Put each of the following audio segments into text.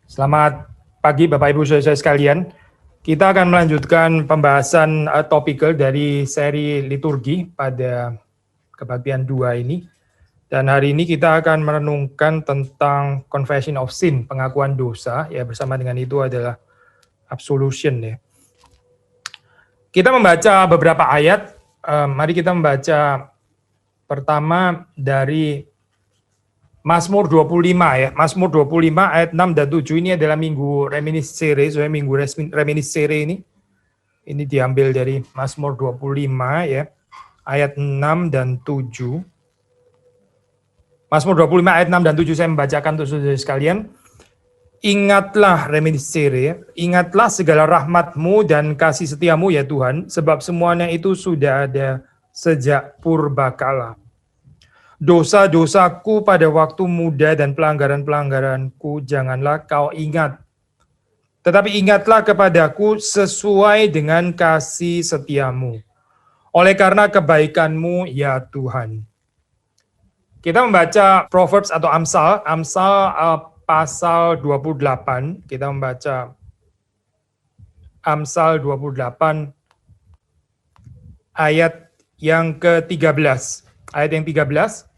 Selamat pagi Bapak Ibu Saudara sekalian. Kita akan melanjutkan pembahasan topikal dari seri liturgi pada kebaktian 2 ini. Dan hari ini kita akan merenungkan tentang confession of sin, pengakuan dosa, ya bersama dengan itu adalah absolution ya. Kita membaca beberapa ayat, mari kita membaca pertama dari Mazmur 25 ya. Mazmur 25 ayat 6 dan 7 ini adalah minggu reminiscere, minggu reminiscere ini diambil dari Mazmur 25 ya. Ayat 6 dan 7. Mazmur 25 ayat 6 dan 7 saya membacakan untuk saudara sekalian. Ingatlah reminiscere, ingatlah segala rahmat-Mu dan kasih setiamu ya Tuhan, sebab semuanya itu sudah ada sejak purbakala. Dosa-dosaku pada waktu muda dan pelanggaran-pelanggaranku janganlah kau ingat. Tetapi ingatlah kepadaku sesuai dengan kasih setiamu. Oleh karena kebaikanmu ya Tuhan. Kita membaca Proverbs atau Amsal pasal 28. Kita membaca Amsal 28 ayat yang ke-13. Ayat yang 13.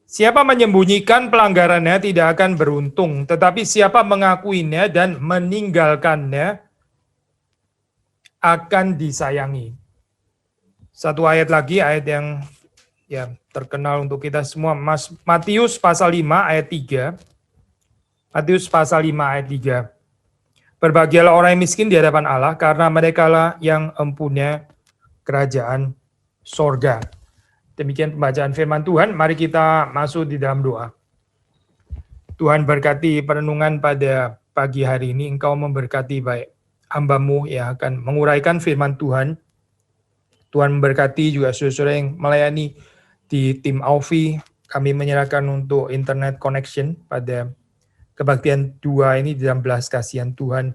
Siapa menyembunyikan pelanggarannya tidak akan beruntung, tetapi siapa mengakuinya dan meninggalkannya akan disayangi. Satu ayat lagi, ayat yang ya terkenal untuk kita semua, Matius pasal 5 ayat 3. Matius pasal 5 ayat 3. Berbahagialah orang yang miskin di hadapan Allah, karena merekalah yang empunya kerajaan sorga. Demikian pembacaan firman Tuhan, mari kita masuk di dalam doa. Tuhan berkati perenungan pada pagi hari ini, Engkau memberkati baik hamba-Mu yang akan menguraikan firman Tuhan. Tuhan memberkati juga saudara-saudara yang melayani di tim Aufi. Kami menyerahkan untuk internet connection pada kebaktian 2 ini di dalam belas kasihan Tuhan.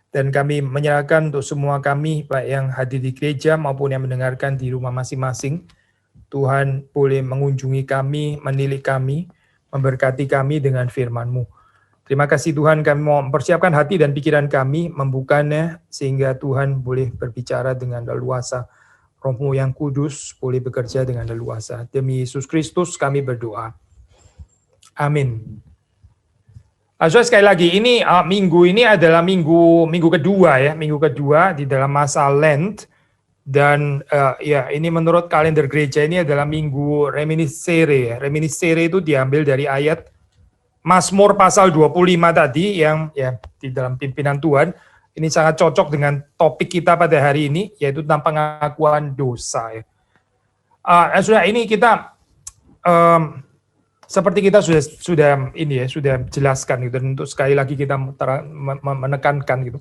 Dan kami menyerahkan untuk semua kami, baik yang hadir di gereja maupun yang mendengarkan di rumah masing-masing. Tuhan boleh mengunjungi kami, menilik kami, memberkati kami dengan firman-Mu. Terima kasih Tuhan, kami mau mempersiapkan hati dan pikiran kami, membukanya, sehingga Tuhan boleh berbicara dengan leluasa. Roh-Mu yang kudus boleh bekerja dengan leluasa. Demi Yesus Kristus kami berdoa. Amin. Sekali lagi, ini minggu ini adalah minggu kedua ya, minggu kedua di dalam masa Lent. Dan ya ini menurut kalender gereja ini adalah minggu reminiscere ya. Reminiscere itu diambil dari ayat Mazmur pasal 25 tadi yang ya di dalam pimpinan Tuhan. Ini sangat cocok dengan topik kita pada hari ini, yaitu tentang pengakuan dosa ya. Sudah ini kita seperti kita sudah jelaskan gitu, untuk sekali lagi kita menekankan gitu.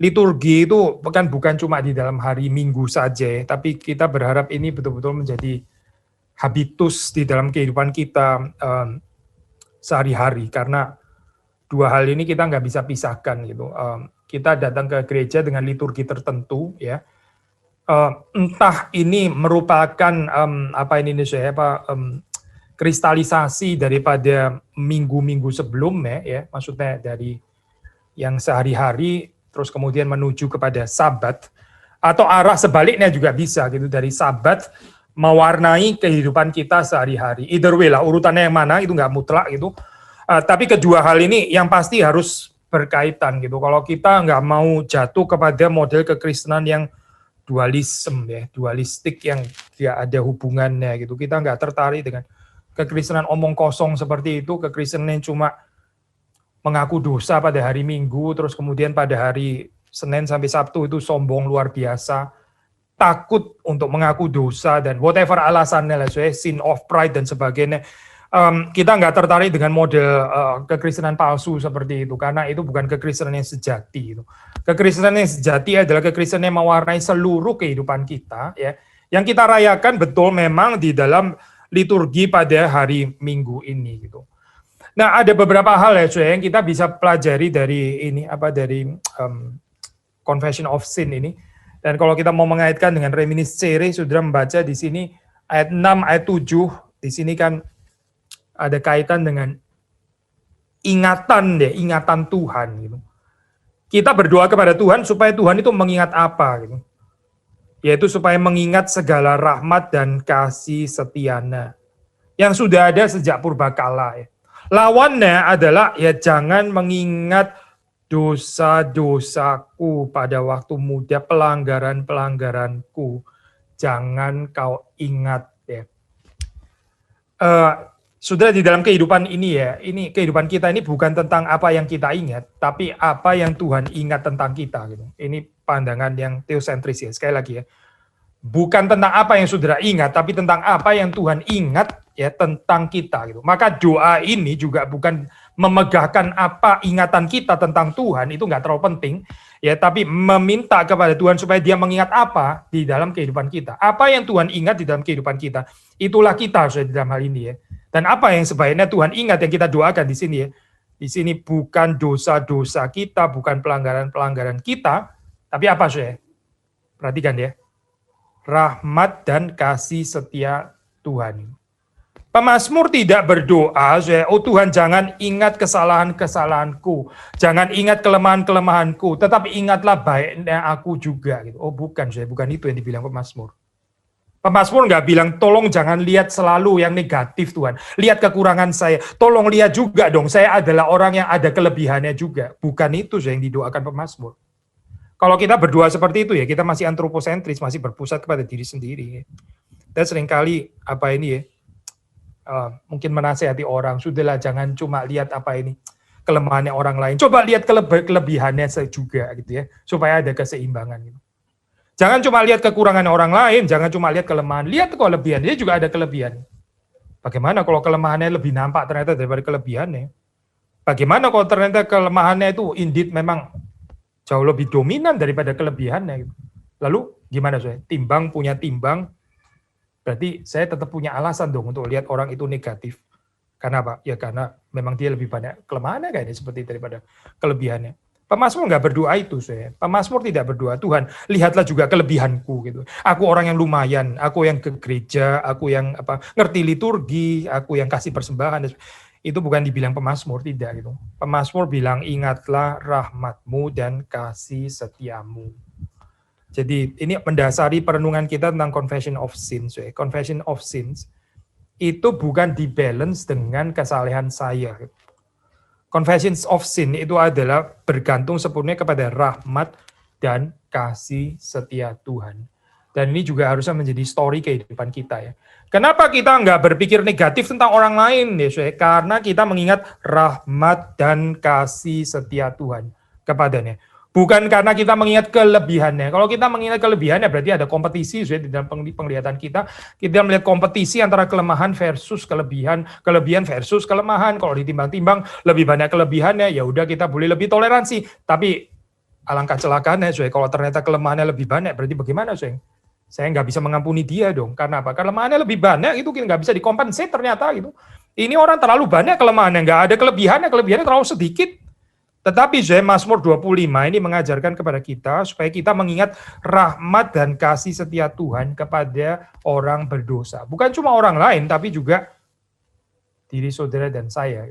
Liturgi itu bukan cuma di dalam hari Minggu saja, tapi kita berharap ini betul-betul menjadi habitus di dalam kehidupan kita sehari-hari, karena dua hal ini kita nggak bisa pisahkan gitu. Kita datang ke gereja dengan liturgi tertentu ya, entah ini merupakan kristalisasi daripada minggu-minggu sebelumnya ya, maksudnya dari yang sehari-hari terus kemudian menuju kepada Sabat, atau arah sebaliknya juga bisa gitu, dari Sabat mewarnai kehidupan kita sehari-hari. Either way lah, urutannya yang mana itu nggak mutlak gitu. Tapi kedua hal ini yang pasti harus berkaitan gitu. Kalau kita nggak mau jatuh kepada model kekristenan yang dualisme ya, dualistik yang tidak ada hubungannya gitu. Kita nggak tertarik dengan kekristenan omong kosong seperti itu, kekristenan yang cuma mengaku dosa pada hari Minggu, terus kemudian pada hari Senin sampai Sabtu itu sombong luar biasa, takut untuk mengaku dosa, dan whatever alasannya lah, sin of pride dan sebagainya. Kita nggak tertarik dengan model kekristenan palsu seperti itu, karena itu bukan kekristenan yang sejati. Kekristenan yang sejati adalah kekristenan yang mewarnai seluruh kehidupan kita, ya, yang kita rayakan betul memang di dalam liturgi pada hari Minggu ini gitu. Nah, ada beberapa hal ya, yang kita bisa pelajari dari ini, dari confession of sin ini. Dan kalau kita mau mengaitkan dengan reminiscere, saudara membaca di sini ayat 6, ayat 7, di sini kan ada kaitan dengan ingatan Tuhan gitu. Kita berdoa kepada Tuhan supaya Tuhan itu mengingat apa gitu. Yaitu supaya mengingat segala rahmat dan kasih setianya yang sudah ada sejak purbakala ya. Lawannya adalah ya jangan mengingat dosa-dosaku pada waktu muda, pelanggaran-pelanggaranku. Jangan kau ingat ya. Saudara, di dalam kehidupan ini ya, ini kehidupan kita ini bukan tentang apa yang kita ingat, tapi apa yang Tuhan ingat tentang kita gitu. Ini pandangan yang teosentris ya, sekali lagi ya. Bukan tentang apa yang saudara ingat, tapi tentang apa yang Tuhan ingat ya tentang kita gitu. Maka doa ini juga bukan memegahkan apa ingatan kita tentang Tuhan, itu nggak terlalu penting ya, tapi meminta kepada Tuhan supaya Dia mengingat apa di dalam kehidupan kita. Apa yang Tuhan ingat di dalam kehidupan kita, itulah kita sudah di dalam hal ini ya. Dan apa yang sebaiknya Tuhan ingat yang kita doakan di sini ya. Di sini bukan dosa-dosa kita, bukan pelanggaran-pelanggaran kita, tapi apa saudara? Perhatikan ya. Rahmat dan kasih setia Tuhan. Pemazmur tidak berdoa, oh Tuhan jangan ingat kesalahan-kesalahanku, jangan ingat kelemahan-kelemahanku, tetapi ingatlah baiknya aku juga. Oh bukan, bukan itu yang dibilang pemazmur. Pemazmur nggak bilang, tolong jangan lihat selalu yang negatif Tuhan. Lihat kekurangan saya. Tolong lihat juga dong, saya adalah orang yang ada kelebihannya juga. Bukan itu yang didoakan pemazmur. Kalau kita berdoa seperti itu ya, kita masih antroposentris, masih berpusat kepada diri sendiri. Dan seringkali apa ini ya, mungkin menasihati orang, sudahlah jangan cuma lihat apa ini, kelemahannya orang lain. Coba lihat kelebihannya juga gitu ya, supaya ada keseimbangan gitu. Jangan cuma lihat kekurangan orang lain, jangan cuma lihat kelemahan, lihat kelebihan, dia juga ada kelebihan. Bagaimana kalau kelemahannya lebih nampak ternyata daripada kelebihannya? Bagaimana kalau ternyata kelemahannya itu indeed memang jauh lebih dominan daripada kelebihannya? Lalu gimana saya? Timbang punya timbang, berarti saya tetap punya alasan dong untuk lihat orang itu negatif. Karena apa? Ya karena memang dia lebih banyak kelemahannya kayaknya seperti daripada kelebihannya. Pemazmur nggak berdoa itu, saya. Pemazmur tidak berdoa, Tuhan, lihatlah juga kelebihanku gitu. Aku orang yang lumayan, aku yang ke gereja, aku yang ngerti liturgi, aku yang kasih persembahan. Itu bukan dibilang pemazmur, tidak gitu. Pemazmur bilang ingatlah rahmatmu dan kasih setiamu. Jadi ini mendasari perenungan kita tentang confession of sins. Ya. Confession of sins itu bukan dibalance dengan kesalehan saya. Confession of sin itu adalah bergantung sepenuhnya kepada rahmat dan kasih setia Tuhan. Dan ini juga harusnya menjadi story kehidupan kita ya. Kenapa kita nggak berpikir negatif tentang orang lain ya? Karena kita mengingat rahmat dan kasih setia Tuhan kepadanya. Bukan karena kita mengingat kelebihannya. Kalau kita mengingat kelebihannya berarti ada kompetisi di dalam penglihatan kita. Kita melihat kompetisi antara kelemahan versus kelebihan, kelebihan versus kelemahan. Kalau ditimbang-timbang lebih banyak kelebihannya, ya udah kita boleh lebih toleransi. Tapi alangkah celakaannya, kalau ternyata kelemahannya lebih banyak, berarti bagaimana, Saya nggak bisa mengampuni dia dong. Karena apa? Kelemahannya lebih banyak, itu nggak bisa dikompensasi ternyata gitu. Ini orang terlalu banyak kelemahannya, nggak ada kelebihannya terlalu sedikit. Tetapi Mazmur 25 ini mengajarkan kepada kita supaya kita mengingat rahmat dan kasih setia Tuhan kepada orang berdosa. Bukan cuma orang lain, tapi juga diri saudara dan saya.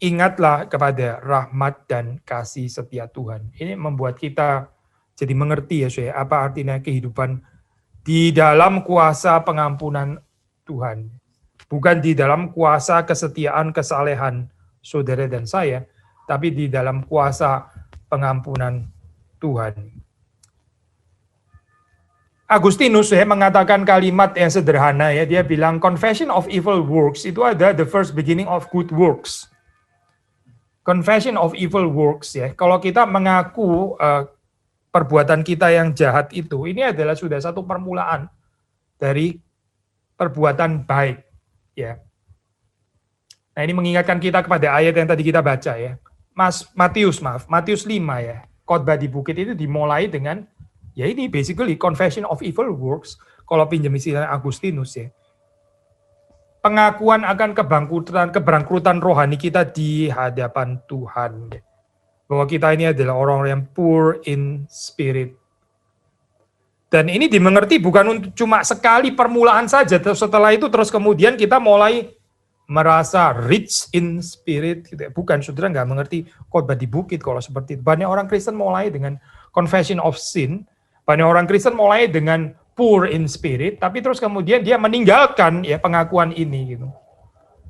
Ingatlah kepada rahmat dan kasih setia Tuhan. Ini membuat kita jadi mengerti ya, apa artinya kehidupan di dalam kuasa pengampunan Tuhan. Bukan di dalam kuasa kesetiaan, kesalehan saudara dan saya, tapi di dalam kuasa pengampunan Tuhan. Agustinus mengatakan kalimat yang sederhana ya, dia bilang confession of evil works itu ada the first beginning of good works. Confession of evil works ya, kalau kita mengaku perbuatan kita yang jahat itu, ini adalah sudah satu permulaan dari perbuatan baik ya. Nah ini mengingatkan kita kepada ayat yang tadi kita baca ya. Matius 5 ya, khotbah di bukit itu dimulai dengan ya ini basically confession of evil works, kalau pinjam istilah Agustinus ya. Pengakuan akan keberangkrutan rohani kita di hadapan Tuhan. Bahwa kita ini adalah orang yang poor in spirit. Dan ini dimengerti bukan untuk cuma sekali permulaan saja, setelah itu terus kemudian kita mulai merasa rich in spirit, gitu ya. Bukan, saudara nggak mengerti khotbah di bukit kalau seperti itu. Banyak orang Kristen mulai dengan confession of sin, banyak orang Kristen mulai dengan poor in spirit, tapi terus kemudian dia meninggalkan ya pengakuan ini gitu.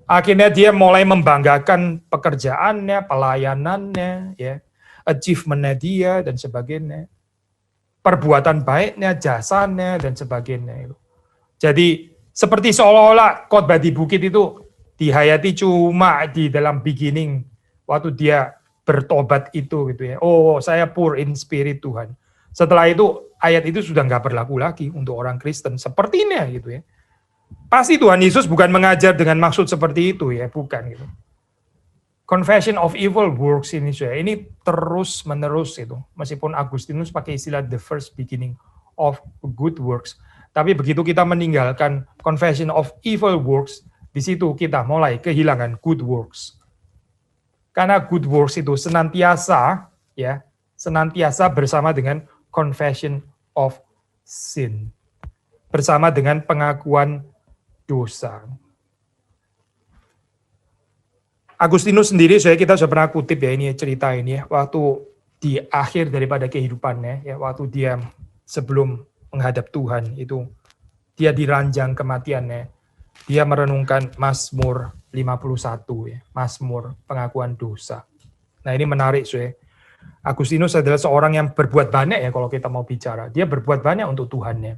Akhirnya dia mulai membanggakan pekerjaannya, pelayanannya, ya, achievement-nya dia dan sebagainya, perbuatan baiknya, jasanya dan sebagainya. Jadi seperti seolah-olah khotbah di bukit itu dihayati cuma di dalam beginning waktu dia bertobat itu gitu ya. Oh, saya poor in spirit Tuhan. Setelah itu ayat itu sudah nggak berlaku lagi untuk orang Kristen sepertinya gitu ya. Pasti Tuhan Yesus bukan mengajar dengan maksud seperti itu ya, bukan gitu. Confession of evil works ini ini terus menerus itu. Meskipun Agustinus pakai istilah the first beginning of good works, tapi begitu kita meninggalkan confession of evil works, di situ kita mulai kehilangan good works. Karena good works itu senantiasa bersama dengan confession of sin. Bersama dengan pengakuan dosa. Agustinus sendiri, kita sudah pernah kutip ya ini cerita ini ya, waktu di akhir daripada kehidupannya ya, waktu dia sebelum menghadap Tuhan itu, dia diranjang kematiannya, dia merenungkan Mazmur 51 ya, Mazmur pengakuan dosa. Nah ini menarik Agustinus adalah seorang yang berbuat banyak ya kalau kita mau bicara, dia berbuat banyak untuk Tuhannya.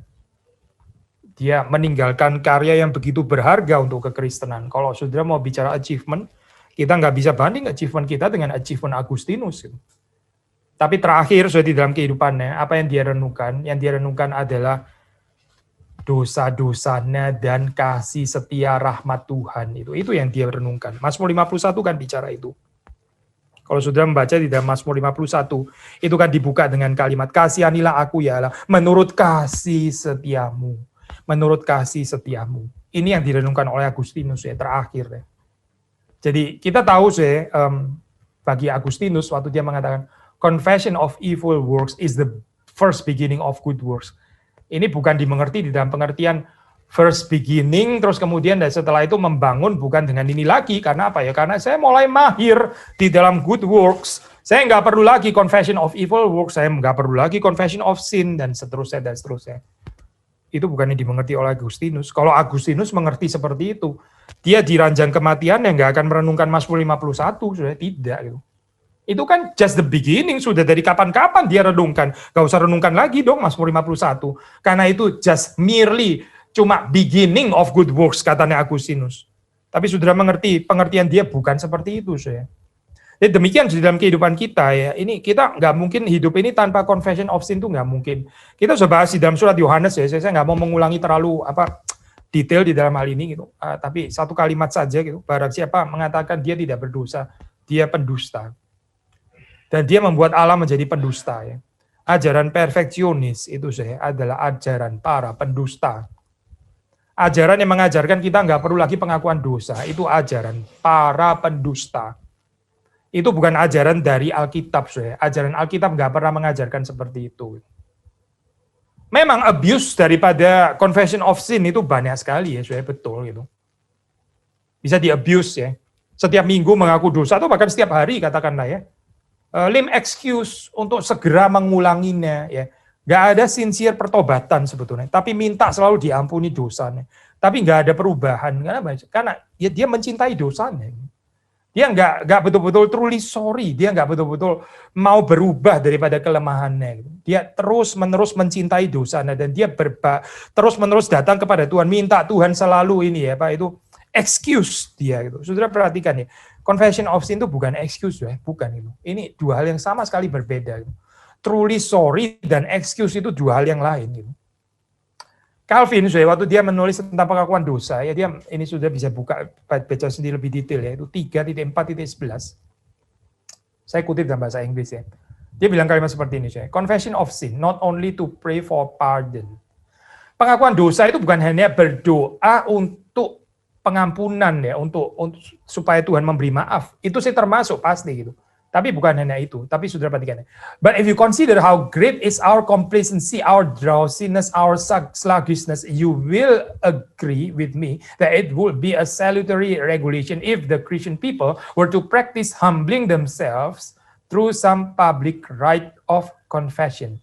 Dia meninggalkan karya yang begitu berharga untuk kekristenan. Kalau saudara mau bicara achievement, kita nggak bisa banding achievement kita dengan achievement Agustinus. Tapi terakhir, di dalam kehidupannya, apa yang dia renungkan? Yang dia renungkan adalah dosa-dosanya dan kasih setia rahmat Tuhan. Itu yang dia renungkan. Mazmur 51 kan bicara itu. Kalau saudara membaca di dalam Mazmur 51, itu kan dibuka dengan kalimat, kasihanilah aku ya Allah, menurut kasih setiamu. Menurut kasih setiamu. Ini yang direnungkan oleh Agustinus terakhir ya. Jadi kita tahu bagi Agustinus waktu dia mengatakan confession of evil works is the first beginning of good works. Ini bukan dimengerti di dalam pengertian first beginning terus kemudian dan setelah itu membangun, bukan dengan ini lagi. Karena apa ya? Karena saya mulai mahir di dalam good works. Saya nggak perlu lagi confession of evil works, saya nggak perlu lagi confession of sin dan seterusnya dan seterusnya. Itu bukan yang dimengerti oleh Agustinus. Kalau Agustinus mengerti seperti itu, dia di ranjang kematian yang nggak akan merenungkan Mazmur 51, sudah tidak gitu. Itu kan just the beginning, sudah dari kapan-kapan dia renungkan. Gak usah renungkan lagi dong Mazmur 51. Karena itu just merely cuma beginning of good works katanya Agustinus. Tapi sudah mengerti, pengertian dia bukan seperti itu. Jadi demikian di dalam kehidupan kita ya. Ini kita nggak mungkin hidup ini tanpa confession of sin itu nggak mungkin. Kita sudah bahas di dalam surat Yohanes ya. Saya nggak mau mengulangi terlalu detail di dalam hal ini gitu. Tapi satu kalimat saja gitu. Barang siapa mengatakan dia tidak berdosa, dia pendusta. Dan dia membuat Allah menjadi pendusta ya. Ajaran perfeksionis itu adalah ajaran para pendusta. Ajaran yang mengajarkan kita nggak perlu lagi pengakuan dosa, itu ajaran para pendusta. Itu bukan ajaran dari Alkitab, Ajaran Alkitab nggak pernah mengajarkan seperti itu. Memang abuse daripada confession of sin itu banyak sekali ya, betul gitu. Bisa di-abuse ya. Setiap minggu mengaku dosa atau bahkan setiap hari katakanlah ya. Lame excuse untuk segera mengulanginya ya. Nggak ada sincere pertobatan sebetulnya, tapi minta selalu diampuni dosanya. Tapi nggak ada perubahan. Karena ya dia mencintai dosanya. Dia nggak betul-betul truly sorry, dia nggak betul-betul mau berubah daripada kelemahannya. Dia terus-menerus mencintai dosanya dan dia terus-menerus datang kepada Tuhan, minta Tuhan selalu ini ya Pak, itu excuse dia gitu. Saudara perhatikan ya, confession of sin itu bukan excuse bukan itu. Ini dua hal yang sama sekali berbeda. Gitu. Truly sorry dan excuse itu dua hal yang lain gitu. Calvin, waktu dia menulis tentang pengakuan dosa, ya dia ini sudah bisa baca sendiri lebih detail ya, itu 3.4.11. Saya kutip dalam bahasa Inggris ya. Dia bilang kalimat seperti ini, confession of sin, not only to pray for pardon. Pengakuan dosa itu bukan hanya berdoa untuk pengampunan ya, untuk supaya Tuhan memberi maaf. Itu termasuk pasti gitu. Tapi bukan hanya itu, tapi saudara perhatikan. But if you consider how great is our complacency, our drowsiness, our sluggishness, you will agree with me that it would be a salutary regulation if the Christian people were to practice humbling themselves through some public rite of confession.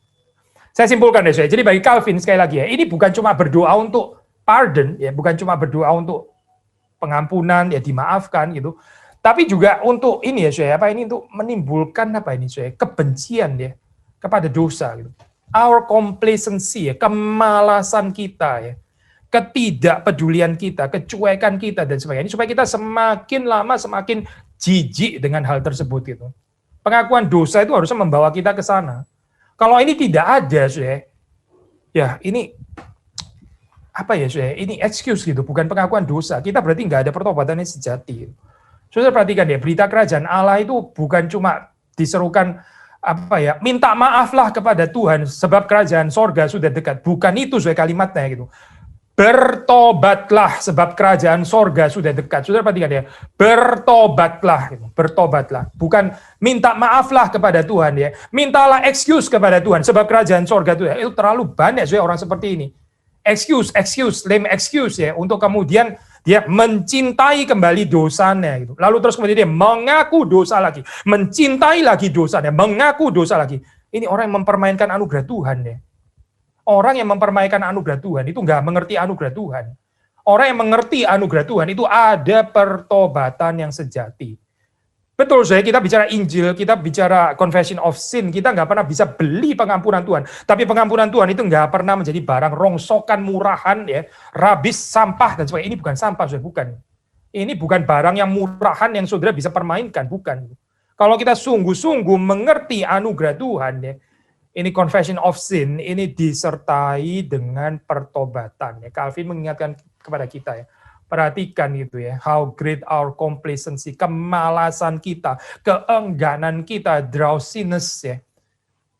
Saya simpulkan deh, jadi bagi Calvin sekali lagi ya, ini bukan cuma berdoa untuk pardon, ya, bukan cuma berdoa untuk pengampunan, ya dimaafkan gitu. Tapi juga untuk ini ya, saya ini untuk menimbulkan saya kebencian ya kepada dosa gitu. Our complacency ya, kemalasan kita ya, ketidakpedulian kita, kecuekan kita dan sebagainya. Ini supaya kita semakin lama semakin jijik dengan hal tersebut gitu. Pengakuan dosa itu harusnya membawa kita ke sana. Kalau ini tidak ada, ya ini ini excuse gitu, bukan pengakuan dosa. Kita berarti nggak ada pertobatan yang sejati. Saudara perhatikan ya, berita kerajaan Allah itu bukan cuma diserukan minta maaflah kepada Tuhan sebab kerajaan sorga sudah dekat. Bukan itu kalimatnya gitu. Bertobatlah sebab kerajaan sorga sudah dekat. Saudara perhatikan ya, bertobatlah gitu. Bertobatlah. Bukan minta maaflah kepada Tuhan ya. Mintalah excuse kepada Tuhan sebab kerajaan sorga itu terlalu banyak orang seperti ini. Excuse, lame excuse ya untuk kemudian dia mencintai kembali dosanya gitu. Lalu terus kemudian dia mengaku dosa lagi, mencintai lagi dosanya, mengaku dosa lagi. Ini orang yang mempermainkan anugerah Tuhan ya. Orang yang mempermainkan anugerah Tuhan itu nggak mengerti anugerah Tuhan. Orang yang mengerti anugerah Tuhan itu ada pertobatan yang sejati. Betul, kita bicara Injil, kita bicara confession of sin, kita nggak pernah bisa beli pengampunan Tuhan. Tapi pengampunan Tuhan itu nggak pernah menjadi barang rongsokan, murahan, ya, rabis, sampah, dan sebagainya. Ini bukan sampah, bukan. Ini bukan barang yang murahan yang saudara bisa permainkan, bukan. Kalau kita sungguh-sungguh mengerti anugerah Tuhan, ya, ini confession of sin, ini disertai dengan pertobatan. Ya. Calvin mengingatkan kepada kita, ya. Perhatikan gitu ya, how great our complacency, kemalasan kita, keengganan kita, drowsiness ya,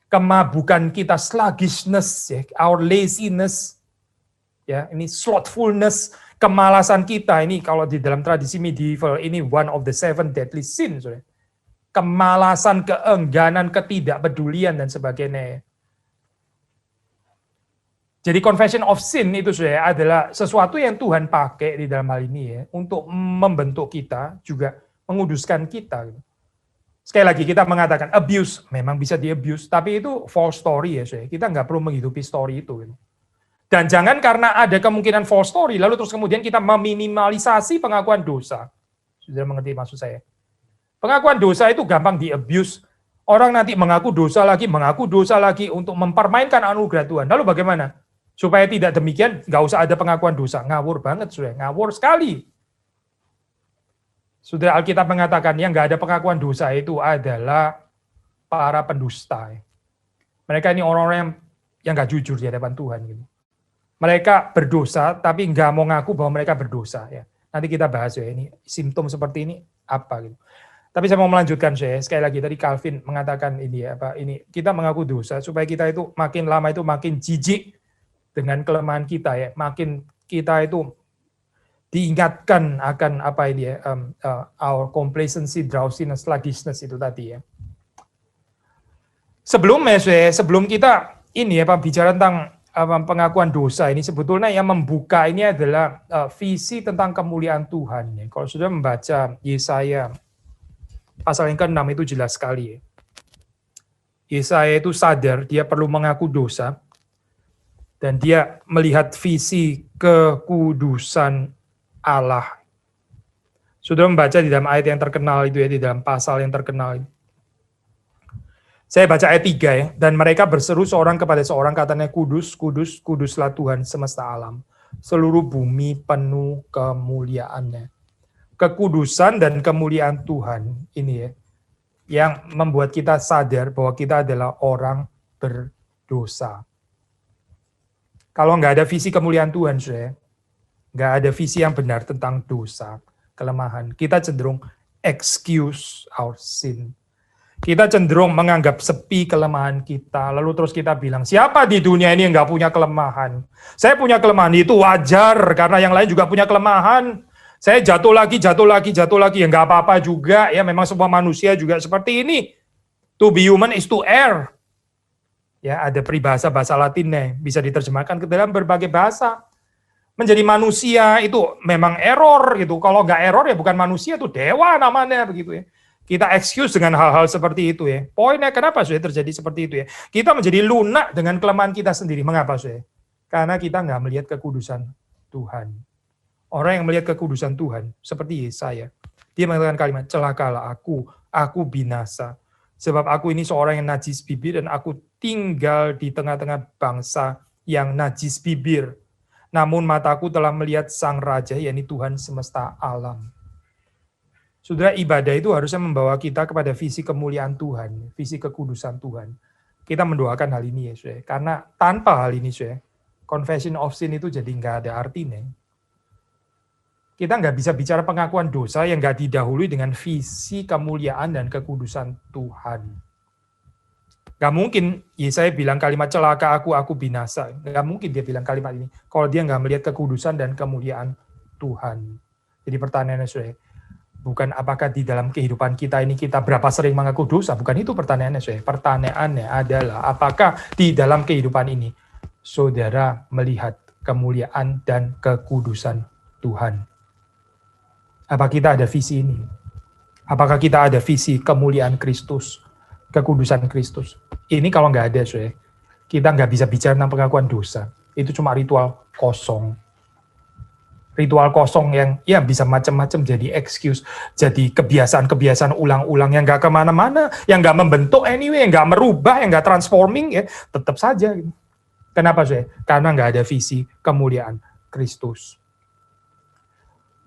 kemabukan kita, sluggishness ya, our laziness ya, ini slothfulness, kemalasan kita ini kalau di dalam tradisi medieval ini one of the 7 deadly sins, ya. Kemalasan, keengganan, ketidakpedulian dan sebagainya. Jadi confession of sin itu adalah sesuatu yang Tuhan pakai di dalam hal ini ya, untuk membentuk kita, juga menguduskan kita. Sekali lagi kita mengatakan abuse, memang bisa di-abuse, tapi itu false story ya. Kita nggak perlu menghidupi story itu. Dan jangan karena ada kemungkinan false story, lalu terus kemudian kita meminimalisasi pengakuan dosa. Sudah mengerti maksud saya? Pengakuan dosa itu gampang di-abuse. Orang nanti mengaku dosa lagi untuk mempermainkan anugerah Tuhan. Lalu bagaimana? Supaya tidak demikian, nggak usah ada pengakuan dosa. Ngawur banget, ngawur sekali. Sudah Alkitab mengatakan yang nggak ada pengakuan dosa itu adalah para pendusta. Mereka ini orang-orang yang nggak jujur di hadapan Tuhan. Gitu. Mereka berdosa, tapi nggak mau ngaku bahwa mereka berdosa. Ya. Nanti kita bahas ya, ini simptom seperti ini apa gitu. Tapi saya mau melanjutkan sekali lagi tadi Calvin mengatakan ini ini kita mengaku dosa supaya kita itu makin lama itu makin jijik dengan kelemahan kita ya, makin kita itu diingatkan akan our complacency, drowsiness, sluggishness itu tadi ya. Sebelum kita ini bicara tentang pengakuan dosa ini, sebetulnya yang membuka ini adalah visi tentang kemuliaan Tuhan. Ya. Kalau sudah membaca Yesaya pasal yang ke-6 itu jelas sekali ya. Yesaya itu sadar dia perlu mengaku dosa. Dan dia melihat visi kekudusan Allah. Sudah membaca di dalam ayat yang terkenal itu ya, di dalam pasal yang terkenal itu. Saya baca ayat 3 ya. Dan mereka berseru seorang kepada seorang, katanya kudus, kudus, kuduslah Tuhan semesta alam. Seluruh bumi penuh kemuliaannya. Kekudusan dan kemuliaan Tuhan ini ya, yang membuat kita sadar bahwa kita adalah orang berdosa. Kalau nggak ada visi kemuliaan Tuhan, nggak ada visi yang benar tentang dosa, kelemahan. Kita cenderung excuse our sin. Kita cenderung menganggap sepi kelemahan kita. Lalu terus kita bilang, siapa di dunia ini yang nggak punya kelemahan? Saya punya kelemahan, itu wajar, karena yang lain juga punya kelemahan. Saya jatuh lagi, ya nggak apa-apa juga. Ya memang semua manusia juga seperti ini. To be human is to err. Ya ada peribahasa bahasa Latinnya, bisa diterjemahkan ke dalam berbagai bahasa. Menjadi manusia itu memang error gitu. Kalau nggak error ya bukan manusia, itu dewa namanya begitu ya. Kita excuse dengan hal-hal seperti itu ya. Poinnya kenapa sudah terjadi seperti itu ya? Kita menjadi lunak dengan kelemahan kita sendiri. Mengapa sudah? Karena kita nggak melihat kekudusan Tuhan. Orang yang melihat kekudusan Tuhan seperti Yesaya, dia mengatakan kalimat, celakalah aku binasa. Sebab aku ini seorang yang najis bibir dan aku tinggal di tengah-tengah bangsa yang najis bibir. Namun mataku telah melihat Sang Raja, yakni Tuhan semesta alam. Saudara, ibadah itu harusnya membawa kita kepada visi kemuliaan Tuhan, visi kekudusan Tuhan. Kita mendoakan hal ini ya, saudara. Karena tanpa hal ini, saudara, confession of sin itu jadi nggak ada artinya. Kita nggak bisa bicara pengakuan dosa yang nggak didahului dengan visi kemuliaan dan kekudusan Tuhan. Gak mungkin Yesaya bilang kalimat celaka aku binasa. Gak mungkin dia bilang kalimat ini kalau dia nggak melihat kekudusan dan kemuliaan Tuhan. Jadi pertanyaannya saudara, bukan apakah di dalam kehidupan kita ini kita berapa sering mengaku dosa, bukan itu pertanyaannya saudara. Pertanyaannya adalah apakah di dalam kehidupan ini saudara melihat kemuliaan dan kekudusan Tuhan. Apa kita ada visi ini? Apakah kita ada visi kemuliaan Kristus, kekudusan Kristus? Ini kalau nggak ada, saudara, kita nggak bisa bicara tentang pengakuan dosa. Itu cuma ritual kosong. Ritual kosong yang ya bisa macam-macam jadi excuse, jadi kebiasaan-kebiasaan ulang-ulang yang nggak kemana-mana, yang nggak membentuk anyway, yang nggak merubah, yang nggak transforming, ya tetap saja. Kenapa, saudara? Karena nggak ada visi kemuliaan Kristus.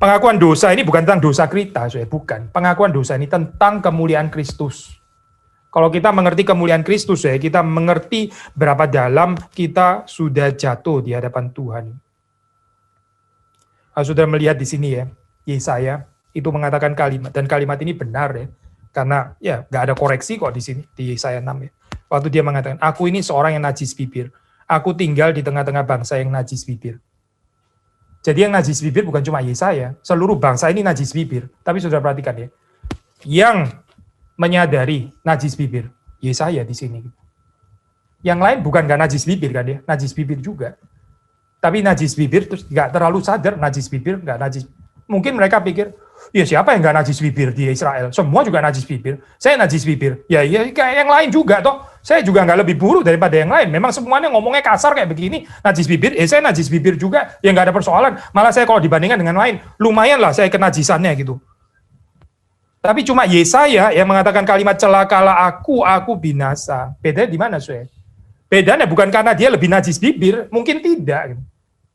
Pengakuan dosa ini bukan tentang dosa kita, saudara, bukan. Pengakuan dosa ini tentang kemuliaan Kristus. Kalau kita mengerti kemuliaan Kristus, ya, kita mengerti berapa dalam kita sudah jatuh di hadapan Tuhan. Sudah melihat di sini ya, Yesaya itu mengatakan kalimat, dan kalimat ini benar ya, karena ya nggak ada koreksi kok di sini di Yesaya 6 ya. Waktu dia mengatakan, aku ini seorang yang najis bibir, aku tinggal di tengah-tengah bangsa yang najis bibir. Jadi yang najis bibir bukan cuma Yesaya, seluruh bangsa ini najis bibir. Tapi sudah perhatikan ya, yang menyadari najis bibir, Yesaya di sini. Yang lain bukan nggak najis bibir kan ya, najis bibir juga. Tapi najis bibir terus nggak terlalu sadar najis bibir, nggak najis. Mungkin mereka pikir, ya siapa yang nggak najis bibir di Israel? Semua juga najis bibir. Saya najis bibir. Ya kayak yang lain juga toh. Saya juga nggak lebih buruk daripada yang lain. Memang semuanya ngomongnya kasar kayak begini. Najis bibir, saya najis bibir juga. Ya nggak ada persoalan. Malah saya kalau dibandingkan dengan lain, lumayan lah saya kenajisannya gitu. Tapi cuma Yesaya yang mengatakan kalimat celakalah aku binasa. Bedanya di mana, saudara? Bedanya bukan karena dia lebih najis bibir, mungkin tidak.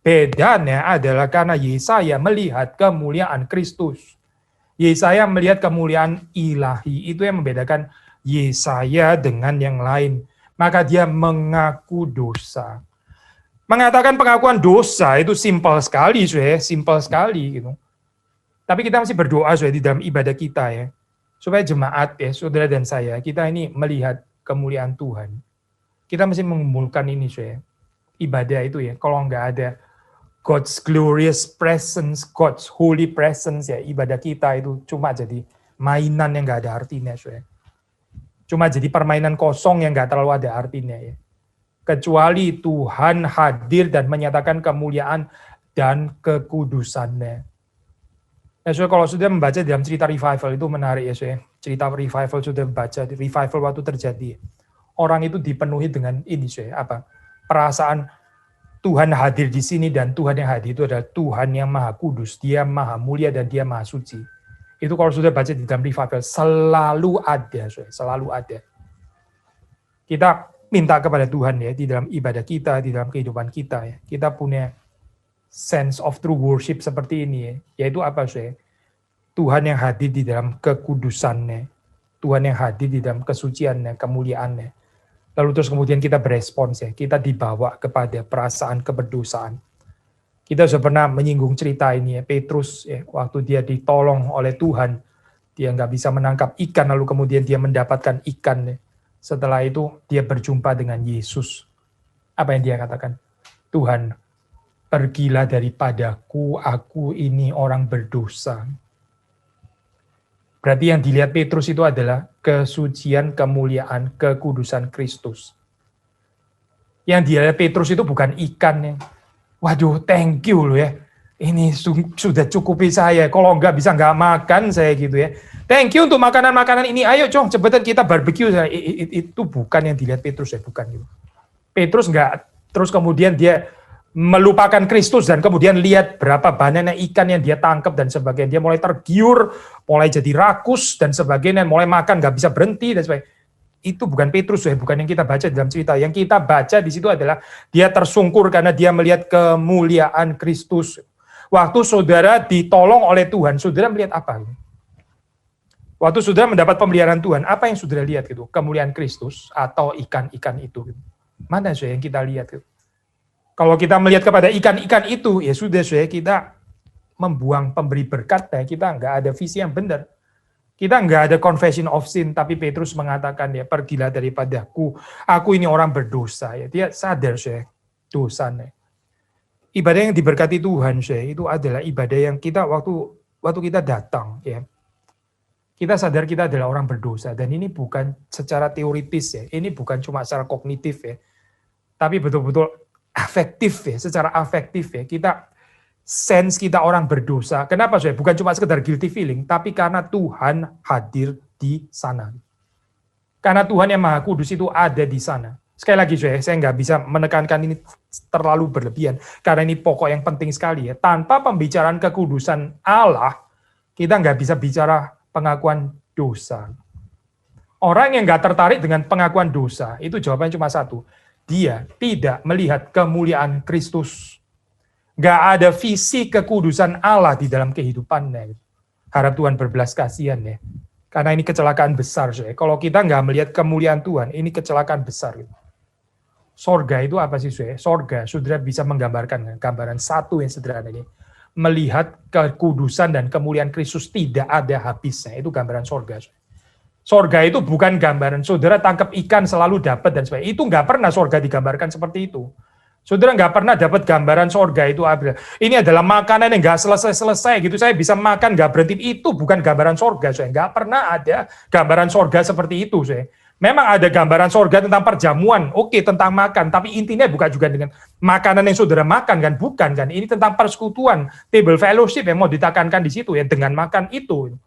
Bedanya adalah karena Yesaya melihat kemuliaan Kristus. Yesaya melihat kemuliaan ilahi. Itu yang membedakan Yesaya dengan yang lain. Maka dia mengaku dosa. Mengatakan pengakuan dosa itu simpel sekali, saudara, simpel sekali gitu. Tapi kita masih berdoa saudara di dalam ibadah kita ya, supaya jemaat ya, saudara dan saya, kita ini melihat kemuliaan Tuhan. Kita mesti mengumpulkan ini saudara. Ibadah itu ya, kalau nggak ada God's glorious presence, God's holy presence ya, ibadah kita itu cuma jadi mainan yang nggak ada artinya saudara. Cuma jadi permainan kosong yang nggak terlalu ada artinya ya. Kecuali Tuhan hadir dan menyatakan kemuliaan dan kekudusannya. Ya, so kalau sudah membaca dalam cerita revival itu menarik ya, so ya. Cerita revival sudah membaca, revival waktu terjadi. Orang itu dipenuhi dengan ini, so ya, apa? Perasaan Tuhan hadir di sini dan Tuhan yang hadir itu adalah Tuhan yang maha kudus, dia maha mulia dan dia maha suci. Itu kalau sudah baca di dalam revival selalu ada, so ya, selalu ada. Kita minta kepada Tuhan ya di dalam ibadah kita, di dalam kehidupan kita ya. Kita punya sense of true worship seperti ini ya, yaitu apa sih? Tuhan yang hadir di dalam kekudusannya, Tuhan yang hadir di dalam kesuciannya, kemuliaannya. Lalu terus kemudian kita berespons ya, kita dibawa kepada perasaan keberdosaan. Kita sudah pernah menyinggung cerita ini ya, Petrus ya, waktu dia ditolong oleh Tuhan, dia nggak bisa menangkap ikan, lalu kemudian dia mendapatkan ikan ya. Setelah itu dia berjumpa dengan Yesus. Apa yang dia katakan? Tuhan, Pergilah daripadaku, aku ini orang berdosa. Berarti yang dilihat Petrus itu adalah kesucian, kemuliaan, kekudusan Kristus. Yang dilihat Petrus itu bukan ikannya. Waduh, thank you loh ya. Ini sudah cukupi saya. Kalau nggak bisa nggak makan saya gitu ya. Thank you untuk makanan-makanan ini. Ayo Cong, cepetan kita barbeque. Itu bukan yang dilihat Petrus ya, bukan gitu. Petrus nggak terus kemudian dia melupakan Kristus dan kemudian lihat berapa banyaknya ikan yang dia tangkap dan sebagainya. Dia mulai tergiur, mulai jadi rakus dan sebagainya, mulai makan nggak bisa berhenti dan sebagainya. Itu bukan Petrus ya, bukan yang kita baca dalam cerita. Yang kita baca di situ adalah dia tersungkur karena dia melihat kemuliaan Kristus. Waktu saudara ditolong oleh Tuhan, saudara melihat apa? Waktu saudara mendapat pemeliharaan Tuhan, apa yang saudara lihat gitu? Kemuliaan Kristus atau ikan-ikan itu? Mana yang kita lihat gitu? Kalau kita melihat kepada ikan-ikan itu, ya sudah kita membuang pemberi berkat, ya kita nggak ada visi yang benar. Kita nggak ada confession of sin, tapi Petrus mengatakan, ya pergilah daripadaku, aku ini orang berdosa. Ya, dia sadar dosanya. Ibadah yang diberkati Tuhan itu adalah ibadah yang kita waktu kita datang, ya kita sadar kita adalah orang berdosa, dan ini bukan secara teoritis ya, ini bukan cuma secara kognitif ya, tapi betul-betul afektif ya, secara afektif ya, kita sense kita orang berdosa. Kenapa bukan cuma sekedar guilty feeling, tapi karena Tuhan hadir di sana. Karena Tuhan yang Maha Kudus itu ada di sana. Sekali lagi saya nggak bisa menekankan ini terlalu berlebihan, karena ini pokok yang penting sekali ya. Tanpa pembicaraan kekudusan Allah, kita nggak bisa bicara pengakuan dosa. Orang yang nggak tertarik dengan pengakuan dosa, itu jawabannya cuma satu. Dia tidak melihat kemuliaan Kristus. Nggak ada visi kekudusan Allah di dalam kehidupannya. Harap Tuhan berbelas kasihan ya. Karena ini kecelakaan besar. Kalau kita nggak melihat kemuliaan Tuhan, ini kecelakaan besar. Sorga itu apa sih? Sorga, saudara bisa menggambarkan gambaran satu yang sederhana ini. Melihat kekudusan dan kemuliaan Kristus tidak ada habisnya. Itu gambaran sorga. Sorga itu bukan gambaran saudara tangkap ikan selalu dapat dan sebagainya. Itu nggak pernah sorga digambarkan seperti itu. Saudara nggak pernah dapat gambaran sorga itu apa. Ini adalah makanan yang nggak selesai-selesai gitu. Saya bisa makan nggak berhenti. Itu bukan gambaran sorga. Saya nggak pernah ada gambaran sorga seperti itu. Memang ada gambaran sorga tentang perjamuan. Oke, tentang makan. Tapi intinya bukan juga dengan makanan yang saudara makan kan. Bukan kan. Ini tentang persekutuan. Table fellowship yang mau ditekankan di situ ya. Dengan makan itu.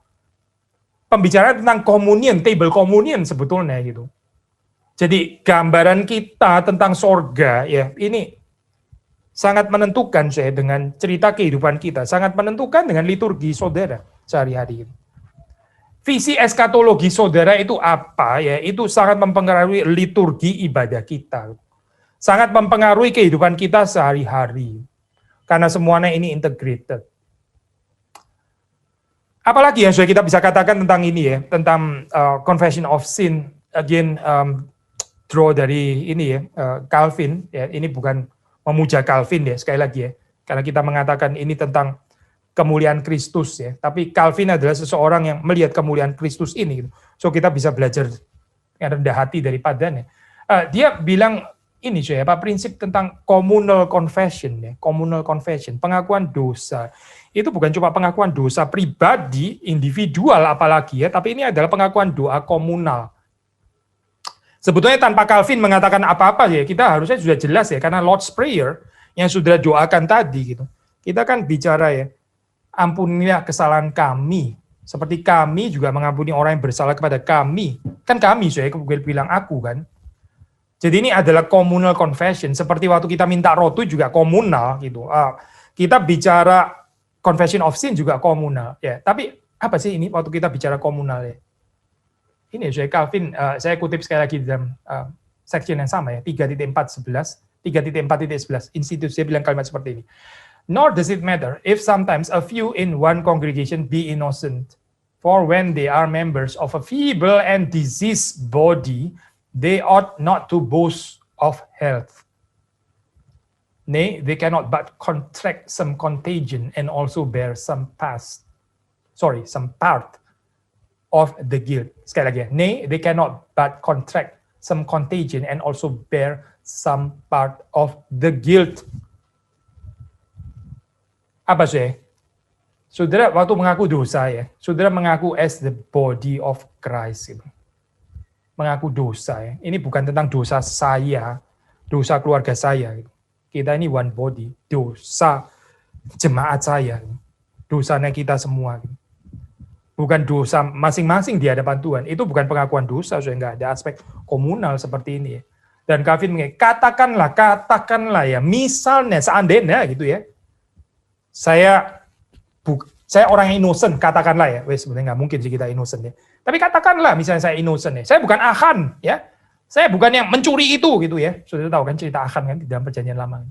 Pembicaraan tentang communion, table communion sebetulnya gitu. Jadi gambaran kita tentang sorga ya ini sangat menentukan dengan cerita kehidupan kita, sangat menentukan dengan liturgi saudara sehari-hari. Visi eskatologi saudara itu apa ya? Itu sangat mempengaruhi liturgi ibadah kita, sangat mempengaruhi kehidupan kita sehari-hari, karena semuanya ini integrated. Apalagi yang sudah kita bisa katakan tentang ini ya, tentang confession of sin, again draw dari ini ya, Calvin ya, ini bukan memuja Calvin ya, sekali lagi ya, karena kita mengatakan ini tentang kemuliaan Kristus ya, tapi Calvin adalah seseorang yang melihat kemuliaan Kristus ini, gitu. So kita bisa belajar yang rendah hati daripadanya. Dia bilang ini prinsip tentang communal confession ya, communal confession, pengakuan dosa. Itu bukan cuma pengakuan dosa pribadi, individual apalagi ya, tapi ini adalah pengakuan doa komunal. Sebetulnya tanpa Calvin mengatakan apa-apa ya, kita harusnya sudah jelas ya, karena Lord's Prayer yang sudah doakan tadi gitu. Kita kan bicara ya, ampunilah kesalahan kami, seperti kami juga mengampuni orang yang bersalah kepada kami. Kan kami, gue bilang aku kan. Jadi ini adalah communal confession, seperti waktu kita minta rotu juga komunal gitu. Kita bicara confession of sin juga komunal ya. Tapi apa sih ini waktu kita bicara komunal ya? Ini Calvin, saya kutip sekali lagi dalam section yang sama ya, 3.4.11, 3.4.11, institusi bilang kalimat seperti ini. Nor does it matter if sometimes a few in one congregation be innocent, for when they are members of a feeble and diseased body, they ought not to boast of health. Nay, they cannot but contract some contagion and also bear some part of the guilt. Sekali lagi, nay, they cannot but contract some contagion and also bear some part of the guilt. Apa sih? Saudara waktu mengaku dosa ya, saudara mengaku as the body of Christ. Gitu. Mengaku dosa ya. Ini bukan tentang dosa saya, dosa keluarga saya. Gitu. Kita ini one body, dosa jemaat saya, gitu. Dosanya kita semua. Gitu. Bukan dosa masing-masing di hadapan Tuhan. Itu bukan pengakuan dosa, sehingga ada aspek komunal seperti ini. Ya. Dan Calvin mengatakan, katakanlah ya, misalnya seandainya gitu ya, saya orang yang innocent, katakanlah ya, sebenarnya nggak mungkin sih kita innocent ya. Tapi katakanlah misalnya saya innocent ya, saya bukan Achan ya, saya bukan yang mencuri itu gitu ya. Sudah tahu kan cerita Achan kan di dalam Perjanjian Lama.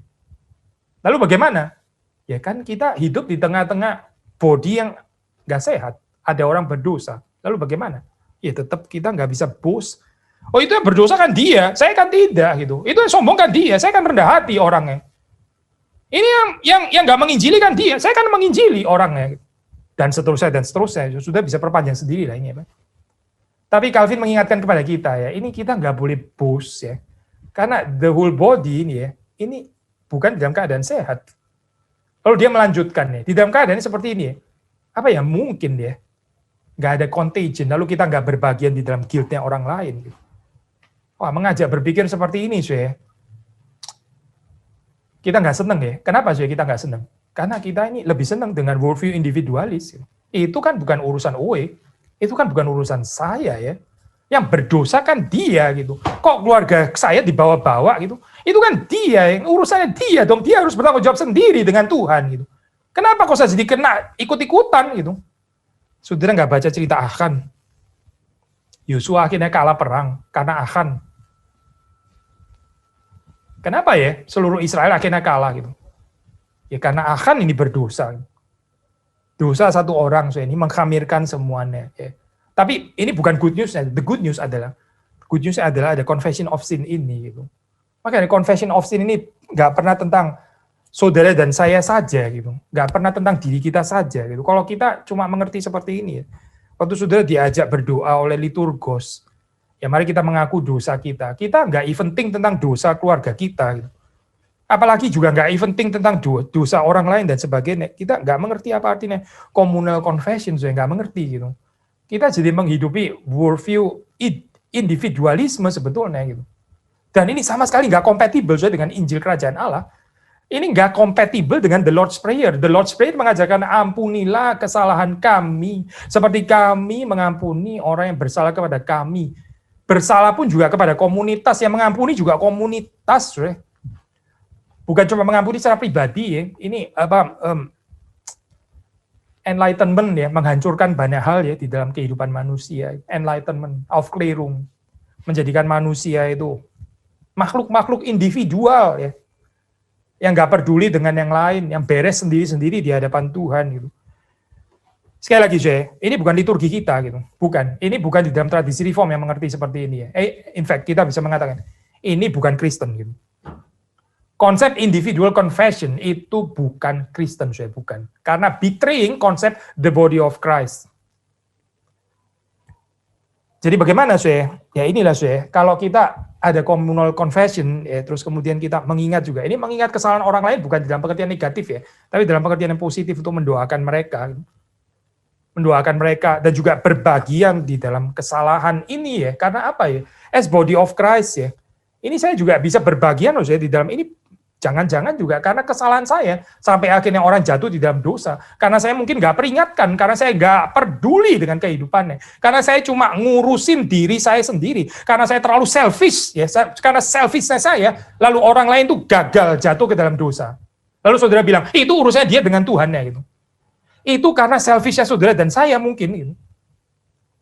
Lalu bagaimana? Ya kan kita hidup di tengah-tengah body yang nggak sehat, ada orang berdosa. Lalu bagaimana? Ya tetap kita nggak bisa boast. Oh itu yang berdosa kan dia, saya kan tidak gitu. Itu yang sombong kan dia, saya kan rendah hati orangnya. Ini yang nggak menginjili kan dia, saya kan menginjili orangnya. Dan seterusnya, sudah bisa perpanjang sendiri lah ini. Ya, tapi Calvin mengingatkan kepada kita ya, ini kita nggak boleh boast ya, karena the whole body ini ya, ini bukan dalam keadaan sehat. Lalu dia melanjutkan nih, di dalam keadaan seperti ini, ya, apa ya mungkin dia nggak ada contagion, lalu kita nggak berbagian di dalam guilt-nya orang lain. Gitu. Wah mengajak berpikir seperti ini sih. Kita nggak seneng ya, kenapa sih kita nggak seneng? Karena kita ini lebih senang dengan worldview individualis. Itu kan bukan urusan OE, itu kan bukan urusan saya ya. Yang berdosa kan dia gitu. Kok keluarga saya dibawa-bawa gitu? Itu kan dia, yang urusannya dia dong. Dia harus bertanggung jawab sendiri dengan Tuhan gitu. Kenapa kok saya jadi kena ikut-ikutan gitu? Saudara nggak baca cerita Achan? Yosua akhirnya kalah perang karena Achan. Kenapa ya seluruh Israel akhirnya kalah gitu? Ya karena Achan ini berdosa. Dosa satu orang, so ini mengkhamirkan semuanya. Ya. Tapi ini bukan good news. The good news adalah ada confession of sin ini. Gitu. Makanya confession of sin ini nggak pernah tentang saudara dan saya saja. Gitu. Nggak pernah tentang diri kita saja. Gitu. Kalau kita cuma mengerti seperti ini, ya. Waktu saudara diajak berdoa oleh liturgos, ya mari kita mengaku dosa kita. Kita nggak eventing tentang dosa keluarga kita. Gitu. Apalagi juga nggak eventing tentang dosa orang lain dan sebagainya. Kita nggak mengerti apa artinya communal confession, saya nggak mengerti gitu. Kita jadi menghidupi worldview individualisme sebetulnya gitu. Dan ini sama sekali nggak kompatibel dengan Injil Kerajaan Allah. Ini nggak kompatibel dengan the Lord's Prayer. The Lord's Prayer mengajarkan ampunilah kesalahan kami seperti kami mengampuni orang yang bersalah kepada kami. Bersalah pun juga kepada komunitas, yang mengampuni juga komunitas, bukan cuma mengampuni secara pribadi ya. Ini enlightenment ya, menghancurkan banyak hal ya di dalam kehidupan manusia. Enlightenment, Aufklärung, menjadikan manusia itu makhluk-makhluk individual ya, yang nggak peduli dengan yang lain, yang beres sendiri-sendiri di hadapan Tuhan gitu. Sekali lagi ini bukan liturgi kita gitu, bukan. Ini bukan di dalam tradisi reform yang mengerti seperti ini ya. In fact kita bisa mengatakan ini bukan Kristen gitu. Konsep individual confession itu bukan Kristen, bukan. Karena betraying konsep the body of Christ. Jadi bagaimana, ya inilah, kalau kita ada communal confession, ya, terus kemudian kita mengingat juga. Ini mengingat kesalahan orang lain bukan dalam pengertian negatif ya, tapi dalam pengertian yang positif untuk mendoakan mereka. Mendoakan mereka dan juga berbagian di dalam kesalahan ini ya. Karena apa ya? As body of Christ ya. Ini saya juga bisa berbagian di dalam ini. Jangan-jangan juga karena kesalahan saya sampai akhirnya orang jatuh di dalam dosa. Karena saya mungkin nggak peringatkan, karena saya nggak peduli dengan kehidupannya. Karena saya cuma ngurusin diri saya sendiri. Karena saya terlalu selfish, ya. Karena selfishness saya, lalu orang lain tuh gagal jatuh ke dalam dosa. Lalu saudara bilang, itu urusannya dia dengan Tuhannya gitu. Itu karena selfishnya saudara dan saya mungkin gitu.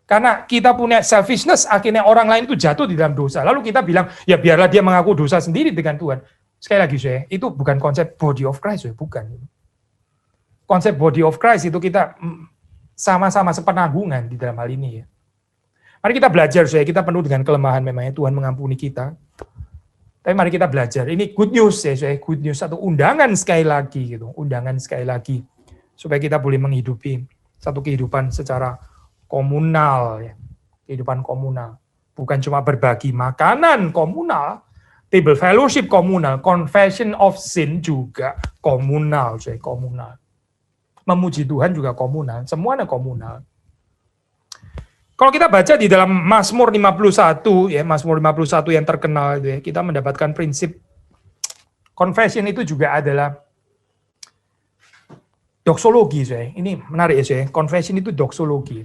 Karena kita punya selfishness, akhirnya orang lain itu jatuh di dalam dosa. Lalu kita bilang, ya biarlah dia mengaku dosa sendiri dengan Tuhan. Sekali lagi, itu bukan konsep body of Christ, bukan. Konsep body of Christ itu kita sama-sama sepenanggungan di dalam hal ini. Ya. Mari kita belajar, kita penuh dengan kelemahan memangnya Tuhan mengampuni kita. Tapi mari kita belajar. Ini good news, good news, satu undangan sekali lagi, gitu. Undangan sekali lagi, supaya kita boleh menghidupi satu kehidupan secara komunal, ya. Kehidupan komunal. Bukan cuma berbagi makanan komunal, table fellowship komunal, confession of sin juga komunal, komunal. Memuji Tuhan juga komunal, semuanya komunal. Kalau kita baca di dalam Mazmur 51, ya Mazmur 51 yang terkenal itu ya, kita mendapatkan prinsip confession itu juga adalah doksologi, saya. Ini menarik ya, saya. Confession itu doksologi.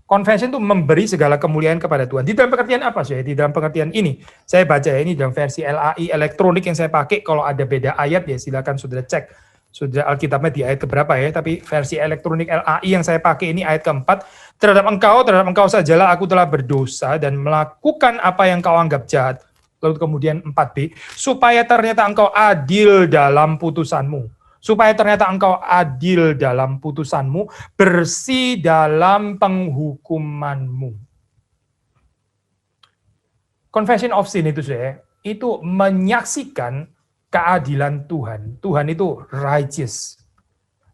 Confession itu memberi segala kemuliaan kepada Tuhan. Di dalam pengertian apa, saya? Di dalam pengertian ini, saya baca ya, ini dalam versi LAI elektronik yang saya pakai. Kalau ada beda ayat ya, silakan saudara cek. Sudah Alkitabnya di ayat keberapa ya, tapi versi elektronik LAI yang saya pakai ini ayat keempat. Terhadap engkau sajalah aku telah berdosa dan melakukan apa yang kau anggap jahat. Lalu kemudian 4b, supaya ternyata engkau adil dalam putusanmu. Supaya ternyata engkau adil dalam putusanmu, bersih dalam penghukumanmu. Confession of sin itu saya, itu menyaksikan keadilan Tuhan. Tuhan itu righteous.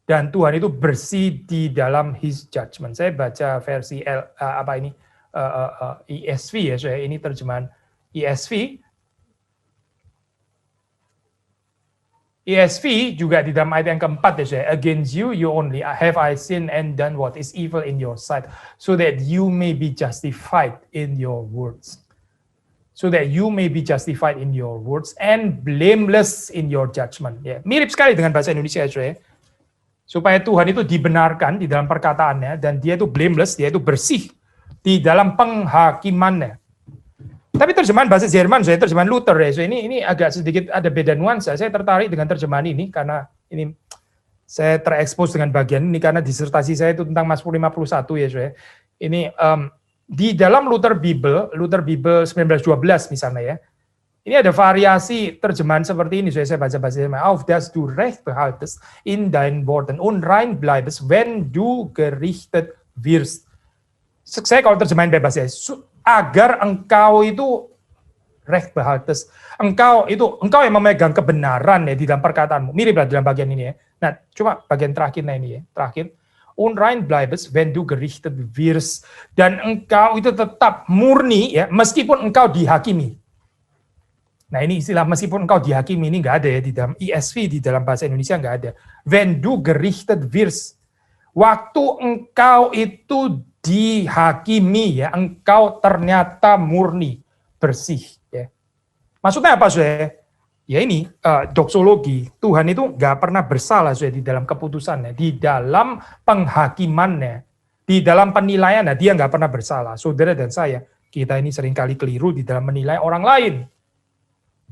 Dan Tuhan itu bersih di dalam His judgment. Saya baca versi ESV ya, saya ini terjemahan ESV. ESV juga di dalam ayat yang keempat ya, saya, against you only have I sinned and done what is evil in your sight, so that you may be justified in your words. So that you may be justified in your words and blameless in your judgment. Ya, mirip sekali dengan bahasa Indonesia ya. Supaya Tuhan itu dibenarkan di dalam perkataannya dan dia itu blameless, dia itu bersih di dalam penghakimannya. Tapi terjemahan bahasa Jerman, saya terjemahan Luther ya. So ini agak sedikit ada beda nuansa. Saya tertarik dengan terjemahan ini karena ini saya terekspos dengan bagian ini karena disertasi saya itu tentang Mazmur 51 ya, saya. Ini di dalam Luther Bible 1912 misalnya ya. Ini ada variasi terjemahan seperti ini. Saya baca bahasa Jerman. Auf das du Recht behaltest in dein Worten und rein bleibest, wenn du gerichtet wirst. Saya kalau terjemahan bebas ya, agar engkau itu Recht behaltest. Engkau yang memegang kebenaran ya di dalam perkataanmu. Miriplah dalam bagian ini ya. Nah, cuma bagian terakhirnya ini ya. Terakhir. Und rein bleibest, wenn du gerichtet wirst. Dan engkau itu tetap murni ya, meskipun engkau dihakimi. Nah ini istilah meskipun engkau dihakimi ini nggak ada ya di dalam ESV, di dalam bahasa Indonesia nggak ada. Wenn du gerichtet wirst, waktu engkau itu dihakimi ya, engkau ternyata murni, bersih ya. Maksudnya apa saudara? Ya ini doksologi, Tuhan itu nggak pernah bersalah saudara di dalam keputusannya, di dalam penghakimannya, di dalam penilaiannya dia nggak pernah bersalah. Saudara dan saya, kita ini seringkali keliru di dalam menilai orang lain.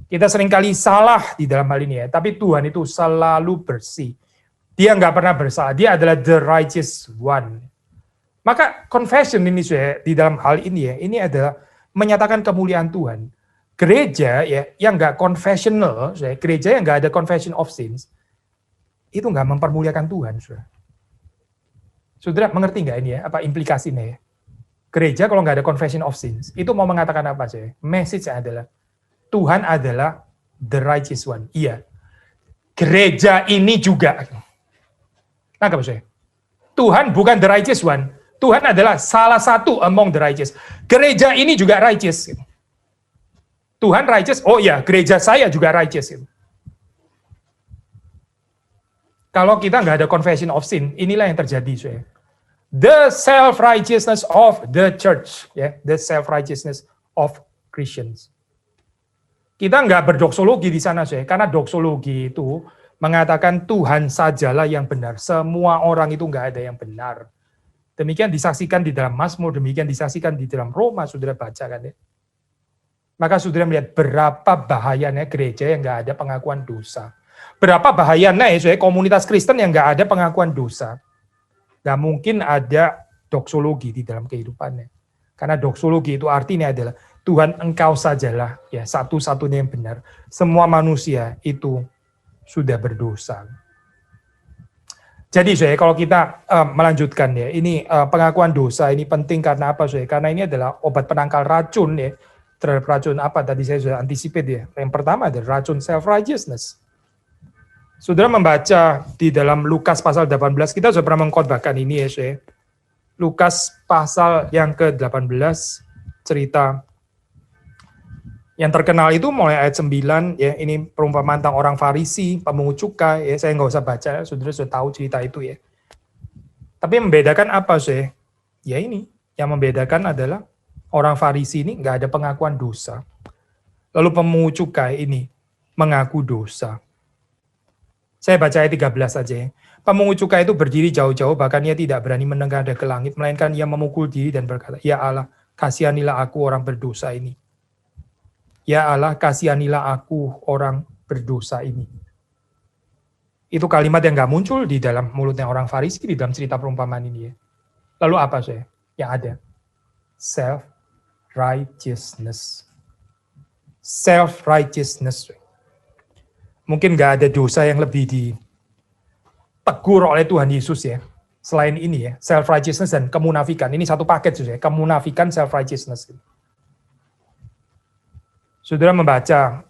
Kita seringkali salah di dalam hal ini ya, tapi Tuhan itu selalu bersih. Dia nggak pernah bersalah, dia adalah the righteous one. Maka confession ini saya di dalam hal ini ya, ini adalah menyatakan kemuliaan Tuhan. Gereja ya yang nggak confessional, saya, gereja yang nggak ada confession of sins, itu nggak mempermuliakan Tuhan. Saudara mengerti nggak ini ya, apa implikasinya ya? Gereja kalau nggak ada confession of sins, itu mau mengatakan apa saya? Message adalah, Tuhan adalah the righteous one. Iya. Gereja ini juga. Nangkap saya? Tuhan bukan the righteous one. Tuhan adalah salah satu among the righteous. Gereja ini juga righteous. Tuhan righteous, oh iya, gereja saya juga righteous. Kalau kita nggak ada confession of sin, inilah yang terjadi. Saya. The self-righteousness of the church. Ya, the self-righteousness of Christians. Kita nggak berdoksologi di sana, saya, karena doksologi itu mengatakan Tuhan sajalah yang benar. Semua orang itu nggak ada yang benar. Demikian disaksikan di dalam Mazmur, demikian disaksikan di dalam Roma, saudara baca kan ya. Maka saudara melihat berapa bahayanya gereja yang nggak ada pengakuan dosa. Berapa bahayanya ya, saya, komunitas Kristen yang nggak ada pengakuan dosa. Nggak mungkin ada doksologi di dalam kehidupannya. Karena doksologi itu artinya adalah Tuhan engkau sajalah ya satu-satunya yang benar. Semua manusia itu sudah berdosa. Jadi saya kalau kita melanjutkan ya, ini pengakuan dosa ini penting karena apa saya? Karena ini adalah obat penangkal racun ya. Terhadap racun apa tadi saya sudah anticipate ya. Yang pertama adalah racun self-righteousness. Saudara membaca di dalam Lukas pasal 18, kita sudah pernah mengkhotbahkan ini ya saya. Lukas pasal yang ke-18 cerita yang terkenal itu mulai ayat 9 ya, ini perumpamaan tentang orang Farisi, pemungut cukai ya, saya nggak usah baca, saudara sudah tahu cerita itu ya. Tapi yang membedakan apa sih? Ya ini, yang membedakan adalah orang Farisi ini nggak ada pengakuan dosa. Lalu pemungut cukai ini mengaku dosa. Saya baca ayat 13 aja ya. Pemungut cukai itu berdiri jauh-jauh, bahkan ia tidak berani menengadah ke langit, melainkan ia memukul diri dan berkata, "Ya Allah, kasihanilah aku orang berdosa ini. Ya Allah, kasihanilah aku orang berdosa ini." Itu kalimat yang nggak muncul di dalam mulutnya orang Farisi di dalam cerita perumpamaan ini ya. Lalu apa saya? Yang ada self-righteousness. Self-righteousness. Mungkin nggak ada dosa yang lebih ditegur oleh Tuhan Yesus ya. Selain ini ya, self-righteousness dan kemunafikan. Ini satu paket ya, kemunafikan, self-righteousness. Saudara membaca,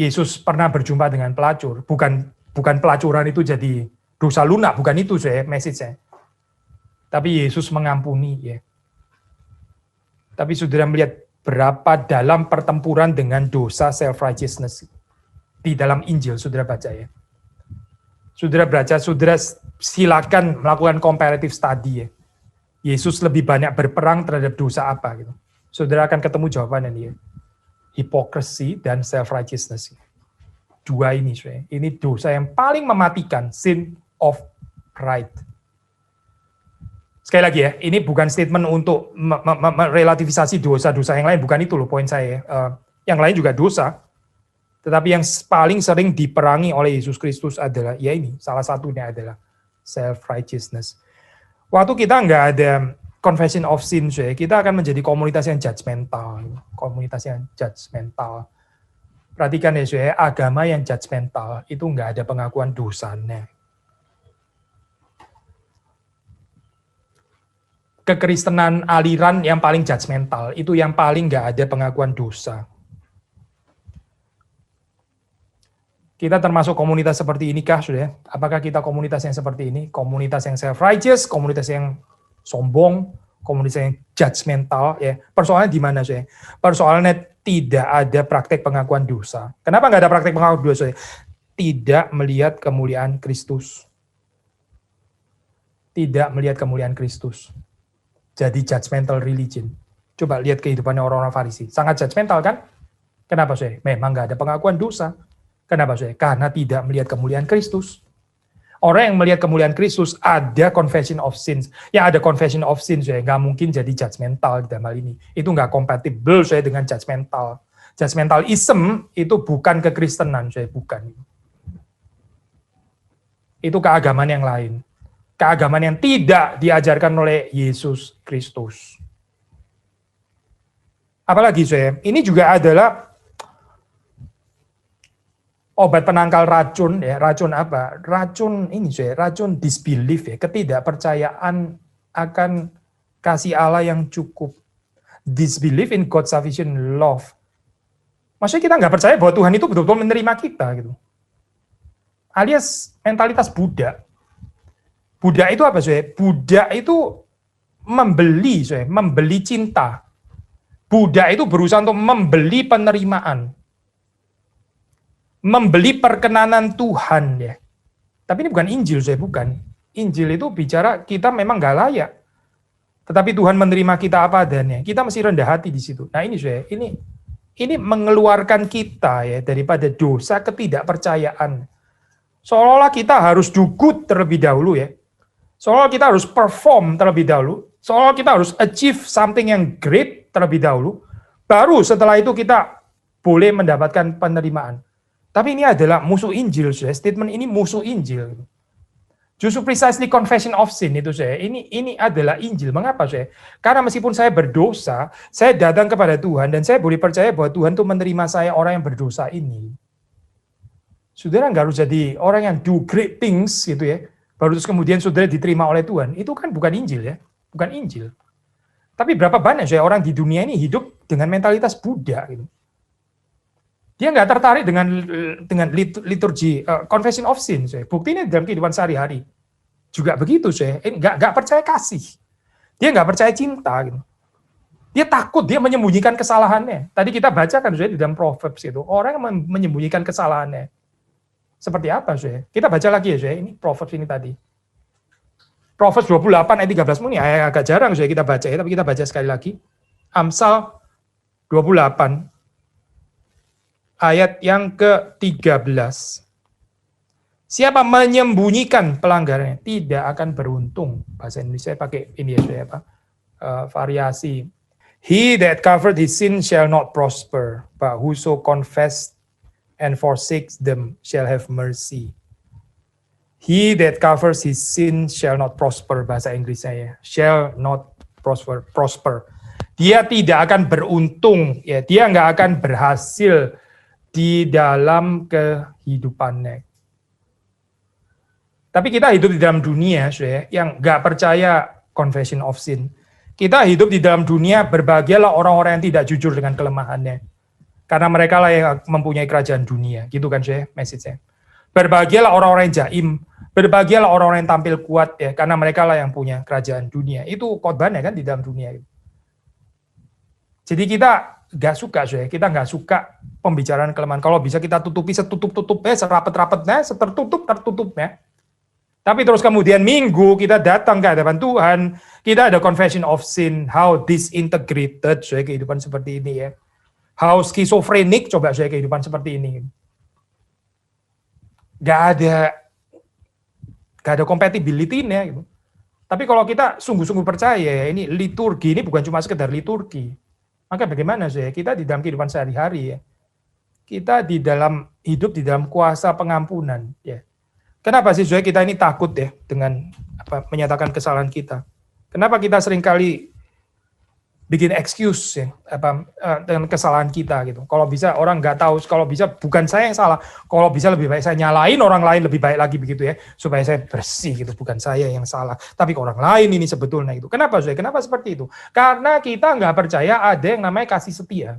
Yesus pernah berjumpa dengan pelacur. Bukan pelacuran itu jadi dosa lunak, bukan itu saya message-nya. Tapi Yesus mengampuni ya. Tapi saudara melihat berapa dalam pertempuran dengan dosa self-righteousness di dalam Injil, saudara baca ya. Saudara baca, saudara silakan melakukan comparative study ya. Yesus lebih banyak berperang terhadap dosa apa gitu. Saudara akan ketemu jawabannya nih ya. Hypocrisy dan self-righteousness. Dua ini, saudara. Ini dosa yang paling mematikan, sin of pride. Sekali lagi ya, ini bukan statement untuk merelativisasi dosa-dosa yang lain, bukan itu loh poin saya. Yang lain juga dosa, tetapi yang paling sering diperangi oleh Yesus Kristus adalah, ya ini, salah satunya adalah self-righteousness. Waktu kita nggak ada confession of sin, kita akan menjadi komunitas yang judgmental. Komunitas yang judgmental. Perhatikan ya, agama yang judgmental, itu nggak ada pengakuan dosanya. Kekristenan aliran yang paling judgmental, itu yang paling nggak ada pengakuan dosa. Kita termasuk komunitas seperti ini kah, sudah? Apakah kita komunitas yang seperti ini? Komunitas yang self-righteous, komunitas yang sombong, komunitas yang judgmental, ya. Persoalannya di mana, sudah? Persoalannya tidak ada praktek pengakuan dosa. Kenapa nggak ada praktek pengakuan dosa? Tidak melihat kemuliaan Kristus. Tidak melihat kemuliaan Kristus. Jadi judgmental religion. Coba lihat kehidupannya orang-orang Farisi. Sangat judgmental kan? Kenapa saya? Memang nggak ada pengakuan dosa. Kenapa saya? Karena tidak melihat kemuliaan Kristus. Orang yang melihat kemuliaan Kristus ada confession of sins. Yang ada confession of sins saya nggak mungkin jadi judgmental dalam hal ini. Itu nggak kompatibel saya dengan judgmental. Judgmentalism itu bukan kekristenan saya, bukan. Itu keagamaan yang lain. Keagamaan yang tidak diajarkan oleh Yesus Kristus. Apalagi saya, ini juga adalah obat penangkal racun ya. Racun apa? Racun ini saya, racun disbelief ya, ketidakpercayaan akan kasih Allah yang cukup. Disbelief in God's sufficient love. Maksudnya kita nggak percaya bahwa Tuhan itu betul-betul menerima kita gitu. Alias mentalitas Buddha. Buddha itu apa, Soe? Buddha itu membeli, Soe, membeli cinta. Buddha itu berusaha untuk membeli penerimaan. Membeli perkenanan Tuhan, ya. Tapi ini bukan Injil, Soe, bukan. Injil itu bicara kita memang nggak layak. Tetapi Tuhan menerima kita apa adanya. Kita mesti rendah hati di situ. Nah ini, Soe, ini mengeluarkan kita ya daripada dosa ketidakpercayaan. Seolah-olah kita harus do good terlebih dahulu ya. Seolah kita harus perform terlebih dahulu, seolah kita harus achieve something yang great terlebih dahulu, baru setelah itu kita boleh mendapatkan penerimaan. Tapi ini adalah musuh Injil, saya. Statement ini musuh Injil. Justru precisely confession of sin itu saya. Ini adalah Injil. Mengapa saya? Karena meskipun saya berdosa, saya datang kepada Tuhan dan saya boleh percaya bahwa Tuhan itu menerima saya orang yang berdosa ini. Saudara nggak harus jadi orang yang do great things gitu ya. Baru terus kemudian saudara diterima oleh Tuhan, itu kan bukan Injil ya, bukan Injil. Tapi berapa banyak saya orang di dunia ini hidup dengan mentalitas Buddha gitu. Dia nggak tertarik dengan liturgi, confession of sin. Buktinya dalam kehidupan sehari-hari juga begitu saya. Nggak percaya kasih, dia nggak percaya cinta gitu. Dia takut, dia menyembunyikan kesalahannya. Tadi kita bacakan saya di dalam Proverbs itu, orang yang menyembunyikan kesalahannya. Seperti apa, saya? Kita baca lagi ya, saya. Ini Proverbs ini tadi. Proverbs 28 ayat 13 ini agak jarang sudah kita baca ya, tapi kita baca sekali lagi. Amsal 28 ayat yang ke-13. Siapa menyembunyikan pelanggarannya tidak akan beruntung. Bahasa Indonesia pakai ini ya, apa? Variasi. He that covered his sin shall not prosper, but whoso confess and forsakes them shall have mercy. He that covers his sin shall not prosper, bahasa Inggrisnya ya. Shall not prosper. Dia tidak akan beruntung, ya. Dia nggak akan berhasil di dalam kehidupannya. Tapi kita hidup di dalam dunia, yang nggak percaya confession of sin. Kita hidup di dalam dunia, berbahagialah orang-orang yang tidak jujur dengan kelemahannya. Karena mereka lah yang mempunyai kerajaan dunia. Gitu kan, message-nya. Berbahagialah orang-orang yang jaim. Berbahagialah orang-orang yang tampil kuat, ya, karena mereka lah yang punya kerajaan dunia. Itu khotbahnya kan di dalam dunia. Jadi kita nggak suka, kita nggak suka pembicaraan kelemahan. Kalau bisa kita tutupi setutup-tutupnya, serapet-rapetnya, tertutupnya. Tapi terus kemudian minggu kita datang ke hadapan Tuhan, kita ada confession of sin, how disintegrated kehidupan seperti ini ya. How schizophrenic coba kehidupan seperti ini. Gak ada compatibility-nya gitu. Tapi kalau kita sungguh-sungguh percaya ini liturgi ini bukan cuma sekedar liturgi. Maka bagaimana kita di dalam kehidupan sehari-hari ya. Kita hidup di dalam kuasa pengampunan ya. Kenapa sih kita ini takut ya dengan menyatakan kesalahan kita? Kenapa kita seringkali bikin excuse ya dengan kesalahan kita gitu? Kalau bisa orang nggak tahu, kalau bisa bukan saya yang salah, kalau bisa lebih baik saya nyalain orang lain lebih baik lagi begitu ya, supaya saya bersih gitu, bukan saya yang salah, tapi orang lain ini sebetulnya itu. Kenapa Kenapa seperti itu? Karena kita nggak percaya ada yang namanya kasih setia.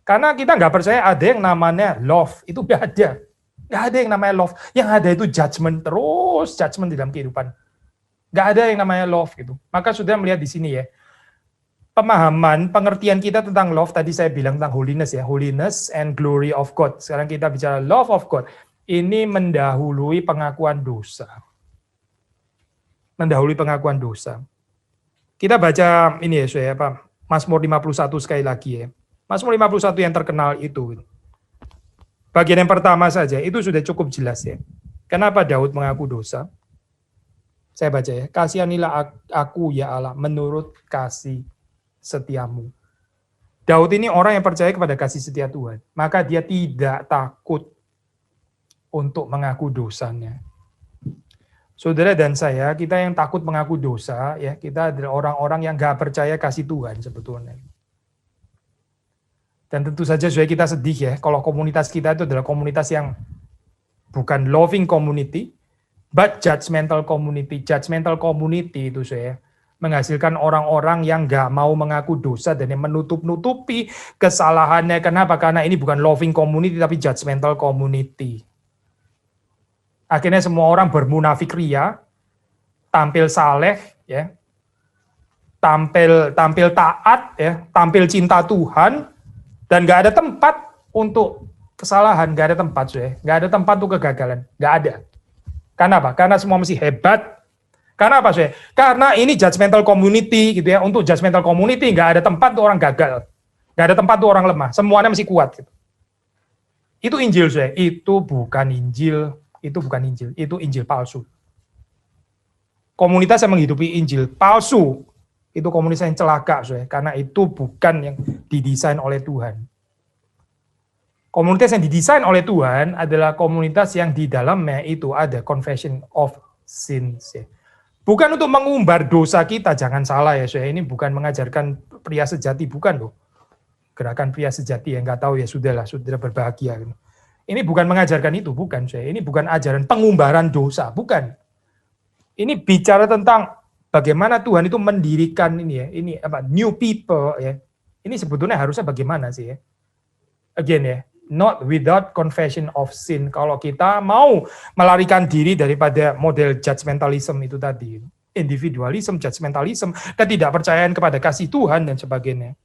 Karena kita nggak percaya ada yang namanya love, itu nggak ada. Nggak ada yang namanya love. Yang ada itu judgment, terus judgment di dalam kehidupan. Nggak ada yang namanya love gitu. Maka sudah melihat di sini ya. Pemahaman, pengertian kita tentang love, tadi saya bilang tentang holiness ya. Holiness and glory of God. Sekarang kita bicara love of God. Ini mendahului pengakuan dosa. Mendahului pengakuan dosa. Kita baca ini ya, Mazmur 51 sekali lagi ya. Mazmur 51 yang terkenal itu. Bagian yang pertama saja, itu sudah cukup jelas ya. Kenapa Daud mengaku dosa? Saya baca ya. Kasihanilah aku ya Allah, menurut kasih setiamu. Daud ini orang yang percaya kepada kasih setia Tuhan. Maka dia tidak takut untuk mengaku dosanya. Saudara dan saya, kita yang takut mengaku dosa, ya kita adalah orang-orang yang gak percaya kasih Tuhan sebetulnya. Dan tentu saja kita sedih ya, kalau komunitas kita itu adalah komunitas yang bukan loving community, but judgmental community. Judgmental community itu menghasilkan orang-orang yang nggak mau mengaku dosa dan yang menutup-nutupi kesalahannya. Kenapa? Karena ini bukan loving community, tapi judgmental community. Akhirnya semua orang bermunafik ria, tampil saleh, ya, tampil taat, ya, tampil cinta Tuhan. Dan nggak ada tempat untuk kesalahan, nggak ada tempat, nggak ada tempat untuk kegagalan, nggak ada. Karena apa? Karena semua mesti hebat. Karena apa, Karena ini judgmental community, gitu ya. Untuk judgmental community nggak ada tempat untuk orang gagal, nggak ada tempat untuk orang lemah. Semuanya mesti kuat. Gitu. Itu Injil, Itu bukan Injil. Itu bukan Injil. Itu Injil palsu. Komunitas yang menghidupi Injil palsu. Itu komunitas yang celaka, karena itu bukan yang didesain oleh Tuhan. Komunitas yang didesain oleh Tuhan adalah komunitas yang di dalamnya itu ada confession of sins. Bukan untuk mengumbar dosa kita, jangan salah ya, ini bukan mengajarkan pria sejati, bukan loh. Gerakan pria sejati yang nggak tahu ya sudahlah, sudah berbahagia. Ini bukan mengajarkan itu, bukan. Ini bukan ajaran pengumbaran dosa, bukan. Ini bicara tentang bagaimana Tuhan itu mendirikan new people ya. Ini sebetulnya harusnya bagaimana sih ya? Again ya, not without confession of sin. Kalau kita mau melarikan diri daripada model judgmentalism itu tadi, individualism, judgmentalism, ketidakpercayaan kepada kasih Tuhan dan sebagainya.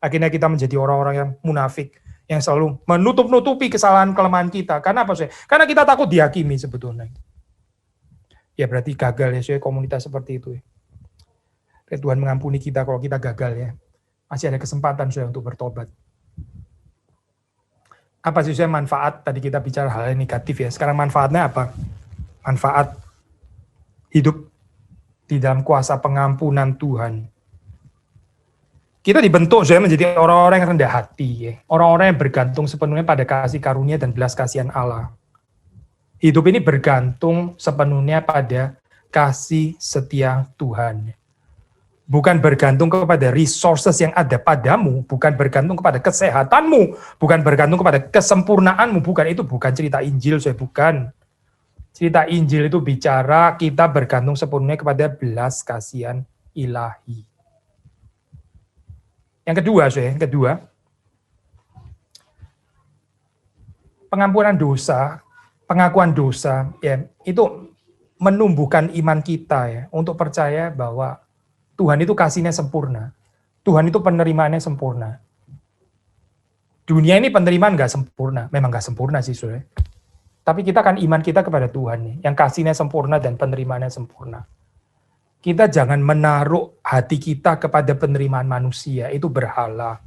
Akhirnya kita menjadi orang-orang yang munafik, yang selalu menutup-nutupi kesalahan kelemahan kita. Karena apa sih? Karena kita takut dihakimi sebetulnya. ya berarti gagal ya saya komunitas seperti itu ya. Tuhan mengampuni kita kalau kita gagal ya. Masih ada kesempatan saya untuk bertobat. Apa sih saya manfaat? Tadi kita bicara hal yang negatif ya. Sekarang manfaatnya apa? Manfaat hidup di dalam kuasa pengampunan Tuhan. Kita dibentuk saya menjadi orang-orang yang rendah hati ya. Orang-orang yang bergantung sepenuhnya pada kasih karunia dan belas kasihan Allah. Hidup ini bergantung sepenuhnya pada kasih setia Tuhan. Bukan bergantung kepada resources yang ada padamu, bukan bergantung kepada kesehatanmu, bukan bergantung kepada kesempurnaanmu, bukan, itu bukan cerita Injil, saya bukan. Cerita Injil itu bicara kita bergantung sepenuhnya kepada belas kasihan ilahi. Yang kedua, pengampunan dosa, pengakuan dosa, ya, itu menumbuhkan iman kita ya, untuk percaya bahwa Tuhan itu kasihnya sempurna. Tuhan itu penerimaannya sempurna. Dunia ini penerimaan nggak sempurna. Memang nggak sempurna sih, saudara. Tapi kita kan iman kita kepada Tuhan nih, yang kasihnya sempurna dan penerimaannya sempurna. Kita jangan menaruh hati kita kepada penerimaan manusia, itu berhala.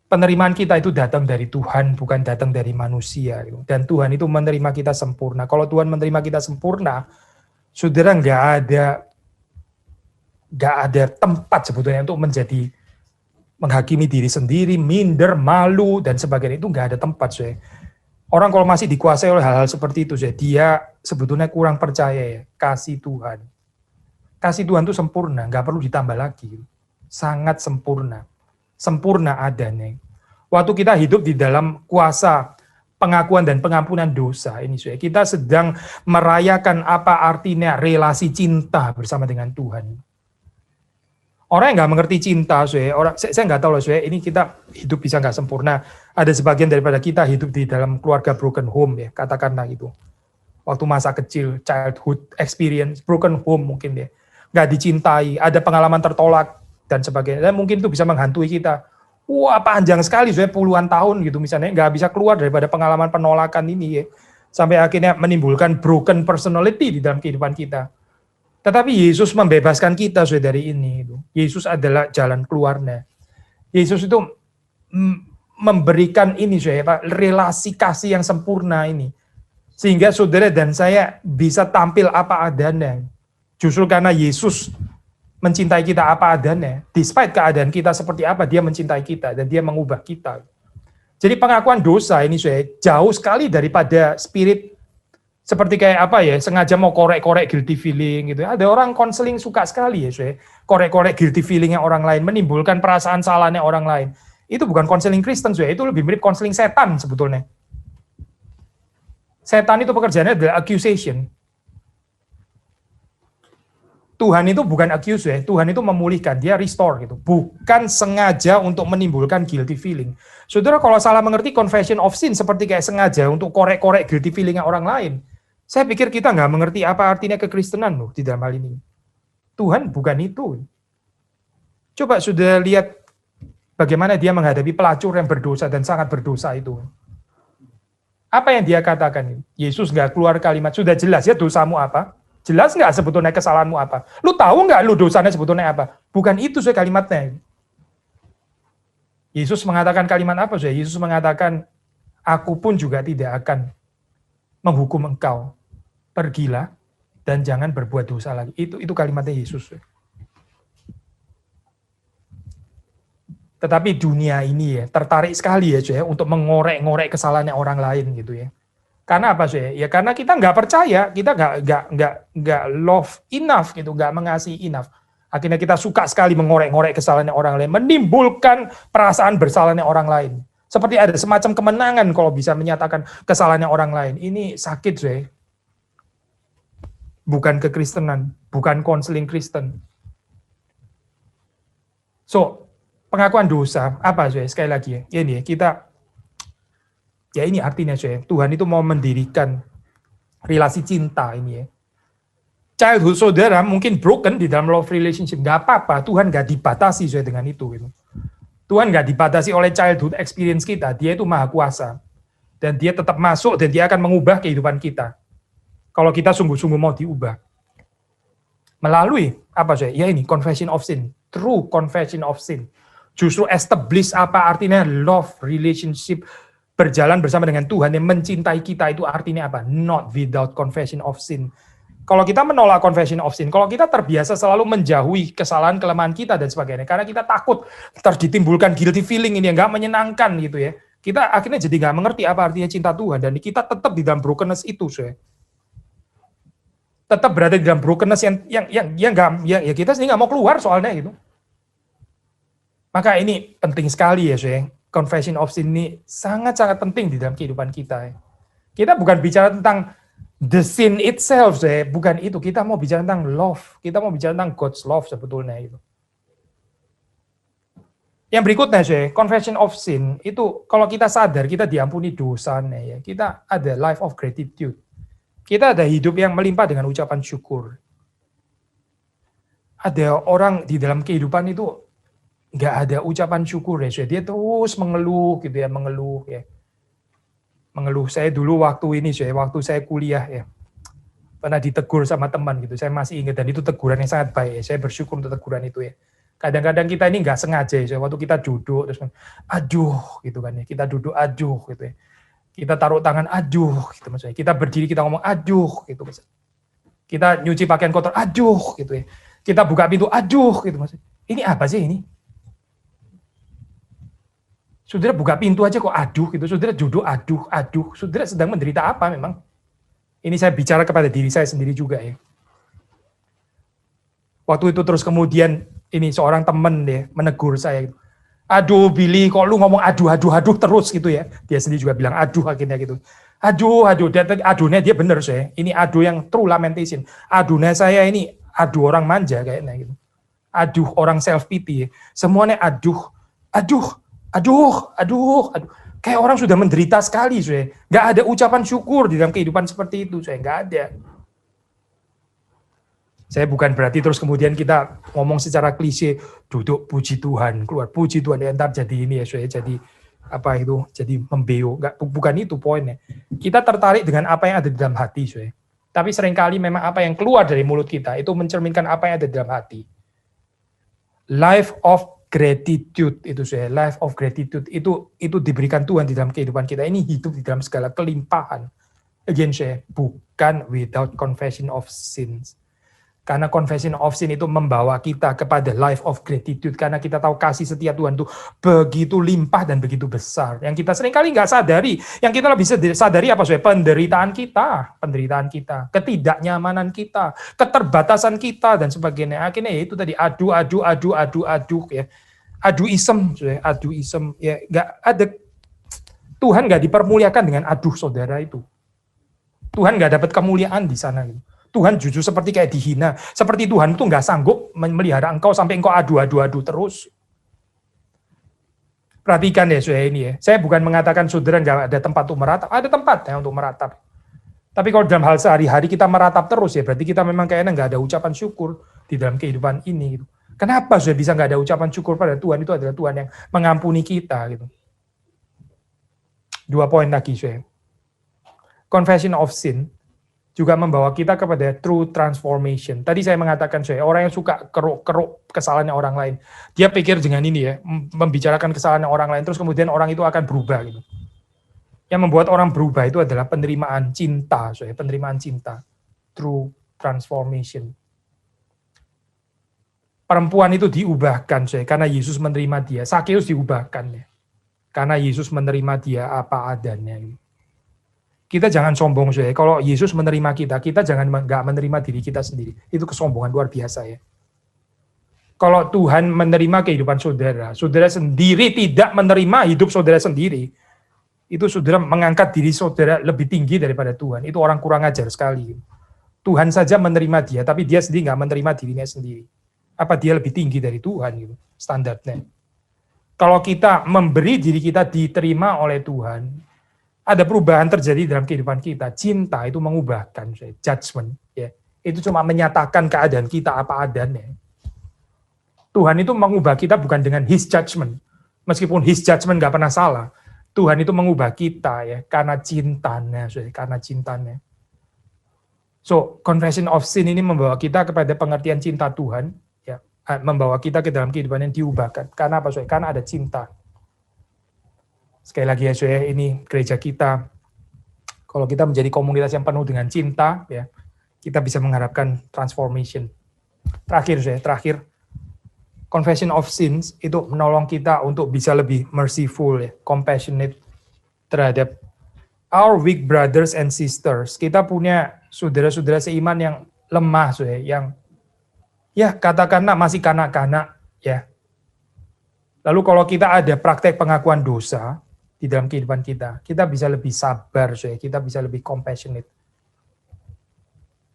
Penerimaan kita itu datang dari Tuhan, bukan datang dari manusia. Dan Tuhan itu menerima kita sempurna. Kalau Tuhan menerima kita sempurna, saudara nggak ada tempat sebetulnya untuk menjadi menghakimi diri sendiri, minder, malu, dan sebagainya. Itu nggak ada tempat. Saya. Orang kalau masih dikuasai oleh hal-hal seperti itu, dia sebetulnya kurang percaya ya, kasih Tuhan. Kasih Tuhan itu sempurna, nggak perlu ditambah lagi. Sangat sempurna. Sempurna adanya. Waktu kita hidup di dalam kuasa pengakuan dan pengampunan dosa, ini kita sedang merayakan apa artinya relasi cinta bersama dengan Tuhan. Orang yang nggak mengerti cinta, saya nggak tahu loh, ini kita hidup bisa nggak sempurna. Ada sebagian daripada kita hidup di dalam keluarga broken home ya, katakanlah itu. Waktu masa kecil, childhood experience, broken home mungkin ya, nggak dicintai, ada pengalaman tertolak dan sebagainya. Dan mungkin itu bisa menghantui kita. Wah, panjang sekali, saya puluhan tahun gitu misalnya, nggak bisa keluar daripada pengalaman penolakan ini ya, sampai akhirnya menimbulkan broken personality di dalam kehidupan kita. Tetapi Yesus membebaskan kita dari ini. Yesus adalah jalan keluarnya. Yesus itu memberikan ini, relasi kasih yang sempurna ini. Sehingga saudara dan saya bisa tampil apa adanya. Justru karena Yesus mencintai kita apa adanya. Despite keadaan kita seperti apa, dia mencintai kita dan dia mengubah kita. Jadi pengakuan dosa ini jauh sekali daripada spirit seperti kayak apa ya, sengaja mau korek-korek guilty feeling gitu. Ada orang konseling suka sekali ya, korek-korek guilty feelingnya orang lain, menimbulkan perasaan salahnya orang lain. Itu bukan konseling Kristen, itu lebih mirip konseling setan sebetulnya. Setan itu pekerjaannya adalah accusation. Tuhan itu bukan accuse Tuhan itu memulihkan, dia restore gitu. Bukan sengaja untuk menimbulkan guilty feeling. Saudara kalau salah mengerti confession of sin seperti kayak sengaja untuk korek-korek guilty feelingnya orang lain, saya pikir kita nggak mengerti apa artinya kekristenan loh di dalam hal ini. Tuhan bukan itu. Coba sudah lihat bagaimana dia menghadapi pelacur yang berdosa dan sangat berdosa itu. Apa yang dia katakan? Yesus nggak keluar kalimat, sudah jelas ya dosamu apa? Jelas nggak sebetulnya kesalahanmu apa? Lu tahu nggak lu dosanya sebetulnya apa? Bukan itu kalimatnya. Yesus mengatakan kalimat apa? Yesus mengatakan, aku pun juga tidak akan menghukum engkau. Pergilah dan jangan berbuat dosa lagi. Itu kalimatnya Yesus. Tetapi dunia ini ya tertarik sekali ya untuk mengorek-ngorek kesalahannya orang lain gitu ya. Karena apa ya karena kita nggak percaya, kita nggak love enough gitu, nggak mengasihi enough. Akhirnya kita suka sekali mengorek-ngorek kesalahannya orang lain, menimbulkan perasaan bersalahnya orang lain. Seperti ada semacam kemenangan kalau bisa menyatakan kesalahannya orang lain. Ini sakit bukan kekristenan, bukan konseling Kristen. So, pengakuan dosa, apa sekali lagi ya, ini kita, ya ini artinya Tuhan itu mau mendirikan relasi cinta ini ya. Childhood saudara mungkin broken di dalam love relationship, nggak apa-apa, Tuhan nggak dibatasi dengan itu gitu. Tuhan nggak dibatasi oleh childhood experience kita, dia itu maha kuasa. Dan dia tetap masuk dan dia akan mengubah kehidupan kita. Kalau kita sungguh-sungguh mau diubah. Melalui apa saya? Ya ini confession of sin, true confession of sin. Justru establish apa artinya love relationship, berjalan bersama dengan Tuhan yang mencintai kita, itu artinya apa? Not without confession of sin. Kalau kita menolak confession of sin, kalau kita terbiasa selalu menjauhi kesalahan, kelemahan kita dan sebagainya, karena kita takut ditimbulkan guilty feeling ini yang nggak menyenangkan gitu ya, kita akhirnya jadi nggak mengerti apa artinya cinta Tuhan, dan kita tetap di dalam brokenness itu, saya. Tetap berada di dalam brokenness yang kita sendiri nggak mau keluar soalnya gitu. Maka ini penting sekali ya, saya. Confession of sin ini sangat-sangat penting di dalam kehidupan kita. Ya. Kita bukan bicara tentang the sin itself, saya. Bukan itu. Kita mau bicara tentang love. Kita mau bicara tentang God's love sebetulnya itu. Yang berikutnya, saya, confession of sin itu kalau kita sadar kita diampuni dosanya, ya. Kita ada life of gratitude. Kita ada hidup yang melimpah dengan ucapan syukur. Ada orang di dalam kehidupan itu nggak ada ucapan syukur ya, dia terus mengeluh gitu ya, mengeluh ya. Mengeluh. Saya dulu waktu saya kuliah ya, pernah ditegur sama teman gitu, saya masih ingat, dan itu teguran yang sangat baik ya. Saya bersyukur untuk teguran itu ya. Kadang-kadang kita ini nggak sengaja ya, waktu kita duduk terus aduh gitu kan ya, kita duduk aduh gitu ya. Kita taruh tangan, aduh, gitu maksudnya. Kita berdiri, kita ngomong, aduh, gitu maksudnya. Kita nyuci pakaian kotor, aduh, gitu ya. Kita buka pintu, aduh, gitu maksudnya. Ini apa sih ini? Saudara buka pintu aja kok aduh, gitu. Saudara duduk, aduh. Saudara sedang menderita apa memang? Ini saya bicara kepada diri saya sendiri juga ya. Waktu itu terus kemudian ini seorang teman deh menegur saya gitu. Aduh Billy, kok lu ngomong aduh terus gitu ya. Dia sendiri juga bilang aduh akhirnya gitu. Aduhnya dia bener saya. Ini aduh yang true lamentation. Aduhnya saya ini aduh orang manja kayaknya gitu. Aduh orang self pity. Semuanya aduh. Kayak orang sudah menderita sekali saya. Gak ada ucapan syukur di dalam kehidupan seperti itu saya. Gak ada. Saya bukan berarti terus kemudian kita ngomong secara klise, duduk puji Tuhan, keluar puji Tuhan, ya ntar jadi ini ya, saya jadi apa itu, jadi membeo. Bukan itu poinnya. Kita tertarik dengan apa yang ada di dalam hati, saya. Tapi seringkali memang apa yang keluar dari mulut kita itu mencerminkan apa yang ada di dalam hati. Life of gratitude itu saya, life of gratitude itu diberikan Tuhan di dalam kehidupan kita. Ini hidup di dalam segala kelimpahan. Again saya, bukan without confession of sins. Karena confession of sin itu membawa kita kepada life of gratitude. Karena kita tahu kasih setia Tuhan itu begitu limpah dan begitu besar. Yang kita seringkali nggak sadari. Yang kita lebih sadari apa? Penderitaan kita. Ketidaknyamanan kita. Keterbatasan kita dan sebagainya. Akhirnya ya itu tadi aduh ya. Aduism ya. Nggak ada. Tuhan nggak dipermuliakan dengan aduh saudara itu. Tuhan nggak dapat kemuliaan di sana gitu. Tuhan jujur seperti kayak dihina. Seperti Tuhan itu nggak sanggup melihara engkau sampai engkau adu terus. Perhatikan ya saudara ini ya. Saya bukan mengatakan saudara nggak ada tempat untuk meratap. Ada tempat ya untuk meratap. Tapi kalau dalam hal sehari-hari kita meratap terus ya, berarti kita memang kayaknya nggak ada ucapan syukur di dalam kehidupan ini. Gitu. Kenapa saudara bisa nggak ada ucapan syukur pada Tuhan? Itu adalah Tuhan yang mengampuni kita. Gitu. 2 poin lagi saudara. Confession of sin juga membawa kita kepada true transformation. Tadi saya mengatakan orang yang suka keruk kesalahannya orang lain. Dia pikir dengan ini ya, membicarakan kesalahan orang lain, terus kemudian orang itu akan berubah gitu. Yang membuat orang berubah itu adalah penerimaan cinta, penerimaan cinta. True transformation. Perempuan itu diubahkan, karena Yesus menerima dia. Sakeus diubahkan ya. Karena Yesus menerima dia apa adanya. Kita jangan sombong, saudara. Kalau Yesus menerima kita jangan nggak menerima diri kita sendiri. Itu kesombongan luar biasa ya. Kalau Tuhan menerima kehidupan saudara sendiri tidak menerima hidup saudara sendiri, itu saudara mengangkat diri saudara lebih tinggi daripada Tuhan. Itu orang kurang ajar sekali. Tuhan saja menerima dia, tapi dia sendiri nggak menerima dirinya sendiri. Apa dia lebih tinggi dari Tuhan gitu, standarnya. Kalau kita memberi diri kita diterima oleh Tuhan, ada perubahan terjadi dalam kehidupan kita. Cinta itu mengubahkan, judgment. Ya. Itu cuma menyatakan keadaan kita apa adanya. Tuhan itu mengubah kita bukan dengan His judgment. Meskipun His judgment nggak pernah salah. Tuhan itu mengubah kita ya karena cintanya, karena cintanya. So, confession of sin ini membawa kita kepada pengertian cinta Tuhan, ya, membawa kita ke dalam kehidupan yang diubahkan. Karena apa, saudara? Karena ada cinta. Sekali lagi ya, saudara, ini gereja kita. Kalau kita menjadi komunitas yang penuh dengan cinta, ya, kita bisa mengharapkan transformation. Terakhir, confession of sins itu menolong kita untuk bisa lebih merciful, ya, compassionate terhadap our weak brothers and sisters. Kita punya saudara-saudara seiman yang lemah, yang ya katakanlah masih kanak-kanak, ya. Lalu kalau kita ada praktek pengakuan dosa di dalam kehidupan kita bisa lebih sabar, kita bisa lebih compassionate.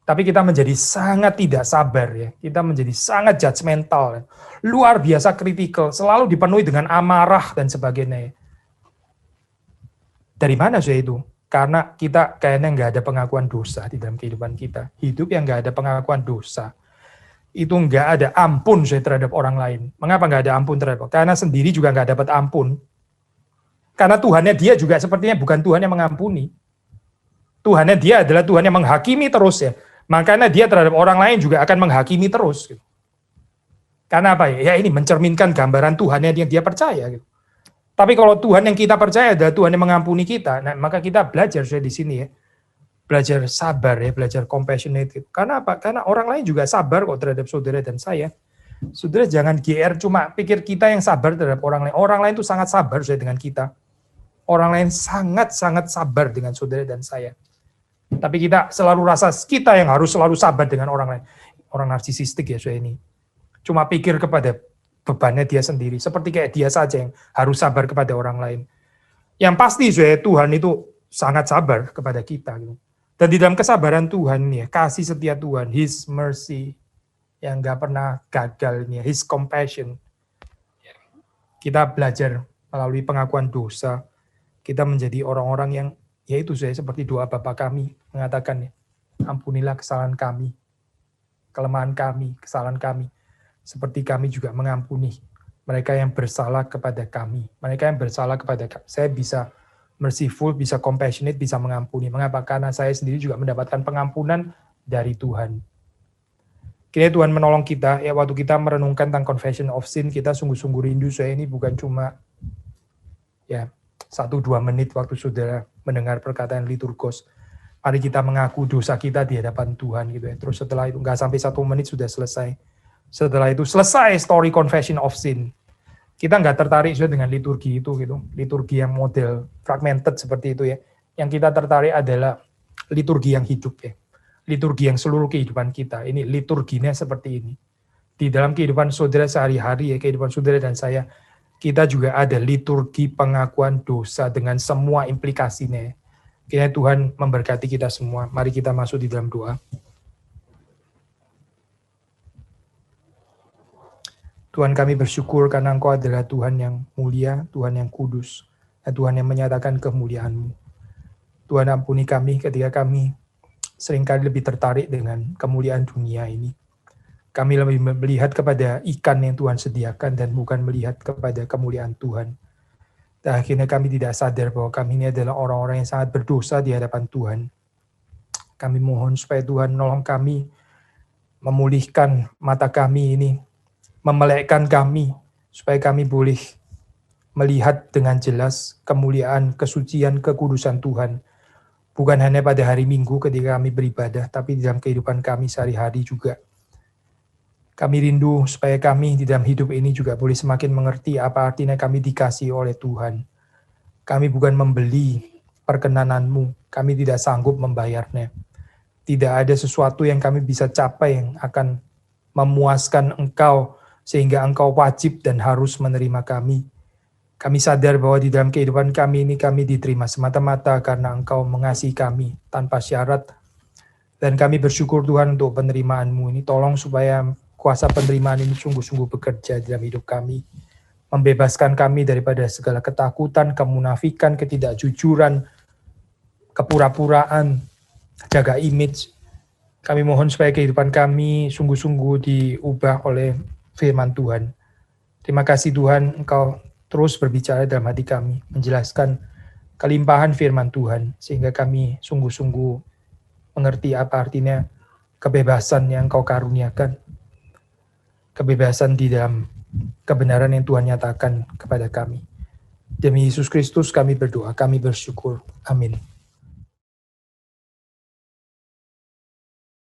Tapi kita menjadi sangat tidak sabar, ya. Kita menjadi sangat judgmental, ya. Luar biasa kritikal, selalu dipenuhi dengan amarah dan sebagainya. Dari mana itu? Karena kita kayaknya nggak ada pengakuan dosa di dalam kehidupan kita. Hidup yang nggak ada pengakuan dosa, itu nggak ada ampun terhadap orang lain. Mengapa nggak ada ampun terhadap? Karena sendiri juga nggak dapat ampun. Karena Tuhannya dia juga sepertinya bukan Tuhan yang mengampuni. Tuhannya dia adalah Tuhan yang menghakimi terus, ya. Makanya dia terhadap orang lain juga akan menghakimi terus. Karena apa ya? Ya ini mencerminkan gambaran Tuhannya yang dia percaya. Gitu. Tapi kalau Tuhan yang kita percaya adalah Tuhan yang mengampuni kita, nah, maka kita belajar di sini, ya. Belajar sabar, ya, belajar compassionate. Gitu. Karena apa? Karena orang lain juga sabar kok terhadap saudara dan saya. Saudara jangan GR cuma pikir kita yang sabar terhadap orang lain. Orang lain itu sangat sabar dengan kita. Orang lain sangat-sangat sabar dengan saudara dan saya. Tapi kita selalu rasa kita yang harus selalu sabar dengan orang lain. Orang narsisistik ya ini. Cuma pikir kepada bebannya dia sendiri. Seperti kayak dia saja yang harus sabar kepada orang lain. Yang pasti Tuhan itu sangat sabar kepada kita. Gitu. Dan di dalam kesabaran Tuhan, ya, kasih setia Tuhan, His mercy, yang gak pernah gagal, ya, His compassion. Kita belajar melalui pengakuan dosa. Kita menjadi orang-orang yang, yaitu seperti doa Bapa kami, mengatakan, ya, ampunilah kesalahan kami, kelemahan kami, kesalahan kami. Seperti kami juga mengampuni mereka yang bersalah kepada kami. Mereka yang bersalah kepada kami. Saya bisa merciful, bisa compassionate, bisa mengampuni. Mengapa? Karena saya sendiri juga mendapatkan pengampunan dari Tuhan. Kini Tuhan menolong kita, ya waktu kita merenungkan tentang confession of sin, kita sungguh-sungguh rindu, saya ini bukan cuma ya 1-2 menit waktu saudara mendengar perkataan liturgos. Mari kita mengaku dosa kita di hadapan Tuhan gitu ya. Terus setelah itu nggak sampai 1 menit sudah selesai. Setelah itu selesai story confession of sin. Kita nggak tertarik sudah dengan liturgi itu gitu. Liturgi yang model fragmented seperti itu ya. Yang kita tertarik adalah liturgi yang hidup ya. Liturgi yang seluruh kehidupan kita. Ini liturginya seperti ini. Di dalam kehidupan saudara sehari-hari ya, kehidupan saudara dan saya, kita juga ada liturgi pengakuan dosa dengan semua implikasinya. Kiranya Tuhan memberkati kita semua. Mari kita masuk di dalam doa. Tuhan, kami bersyukur karena Engkau adalah Tuhan yang mulia, Tuhan yang kudus, dan Tuhan yang menyatakan kemuliaan-Mu. Tuhan, ampuni kami ketika kami seringkali lebih tertarik dengan kemuliaan dunia ini. Kami lebih melihat kepada ikan yang Tuhan sediakan dan bukan melihat kepada kemuliaan Tuhan. Dan akhirnya kami tidak sadar bahwa kami ini adalah orang-orang yang sangat berdosa di hadapan Tuhan. Kami mohon supaya Tuhan menolong kami, memulihkan mata kami ini, memelekkan kami, supaya kami boleh melihat dengan jelas kemuliaan, kesucian, kekudusan Tuhan. Bukan hanya pada hari Minggu ketika kami beribadah, tapi di dalam kehidupan kami sehari-hari juga. Kami rindu supaya kami di dalam hidup ini juga boleh semakin mengerti apa artinya kami dikasihi oleh Tuhan. Kami bukan membeli perkenanan-Mu, kami tidak sanggup membayarnya. Tidak ada sesuatu yang kami bisa capai yang akan memuaskan Engkau, sehingga Engkau wajib dan harus menerima kami. Kami sadar bahwa di dalam kehidupan kami ini kami diterima semata-mata karena Engkau mengasihi kami tanpa syarat. Dan kami bersyukur Tuhan untuk penerimaan-Mu ini. Tolong supaya kuasa penerimaan ini sungguh-sungguh bekerja dalam hidup kami. Membebaskan kami daripada segala ketakutan, kemunafikan, ketidakjujuran, kepura-puraan, jaga image. Kami mohon supaya kehidupan kami sungguh-sungguh diubah oleh firman Tuhan. Terima kasih Tuhan, Engkau terus berbicara dalam hati kami, menjelaskan kelimpahan firman Tuhan, sehingga kami sungguh-sungguh mengerti apa artinya kebebasan yang Engkau karuniakan. Kebebasan di dalam kebenaran yang Tuhan nyatakan kepada kami. Demi Yesus Kristus kami berdoa, kami bersyukur. Amin.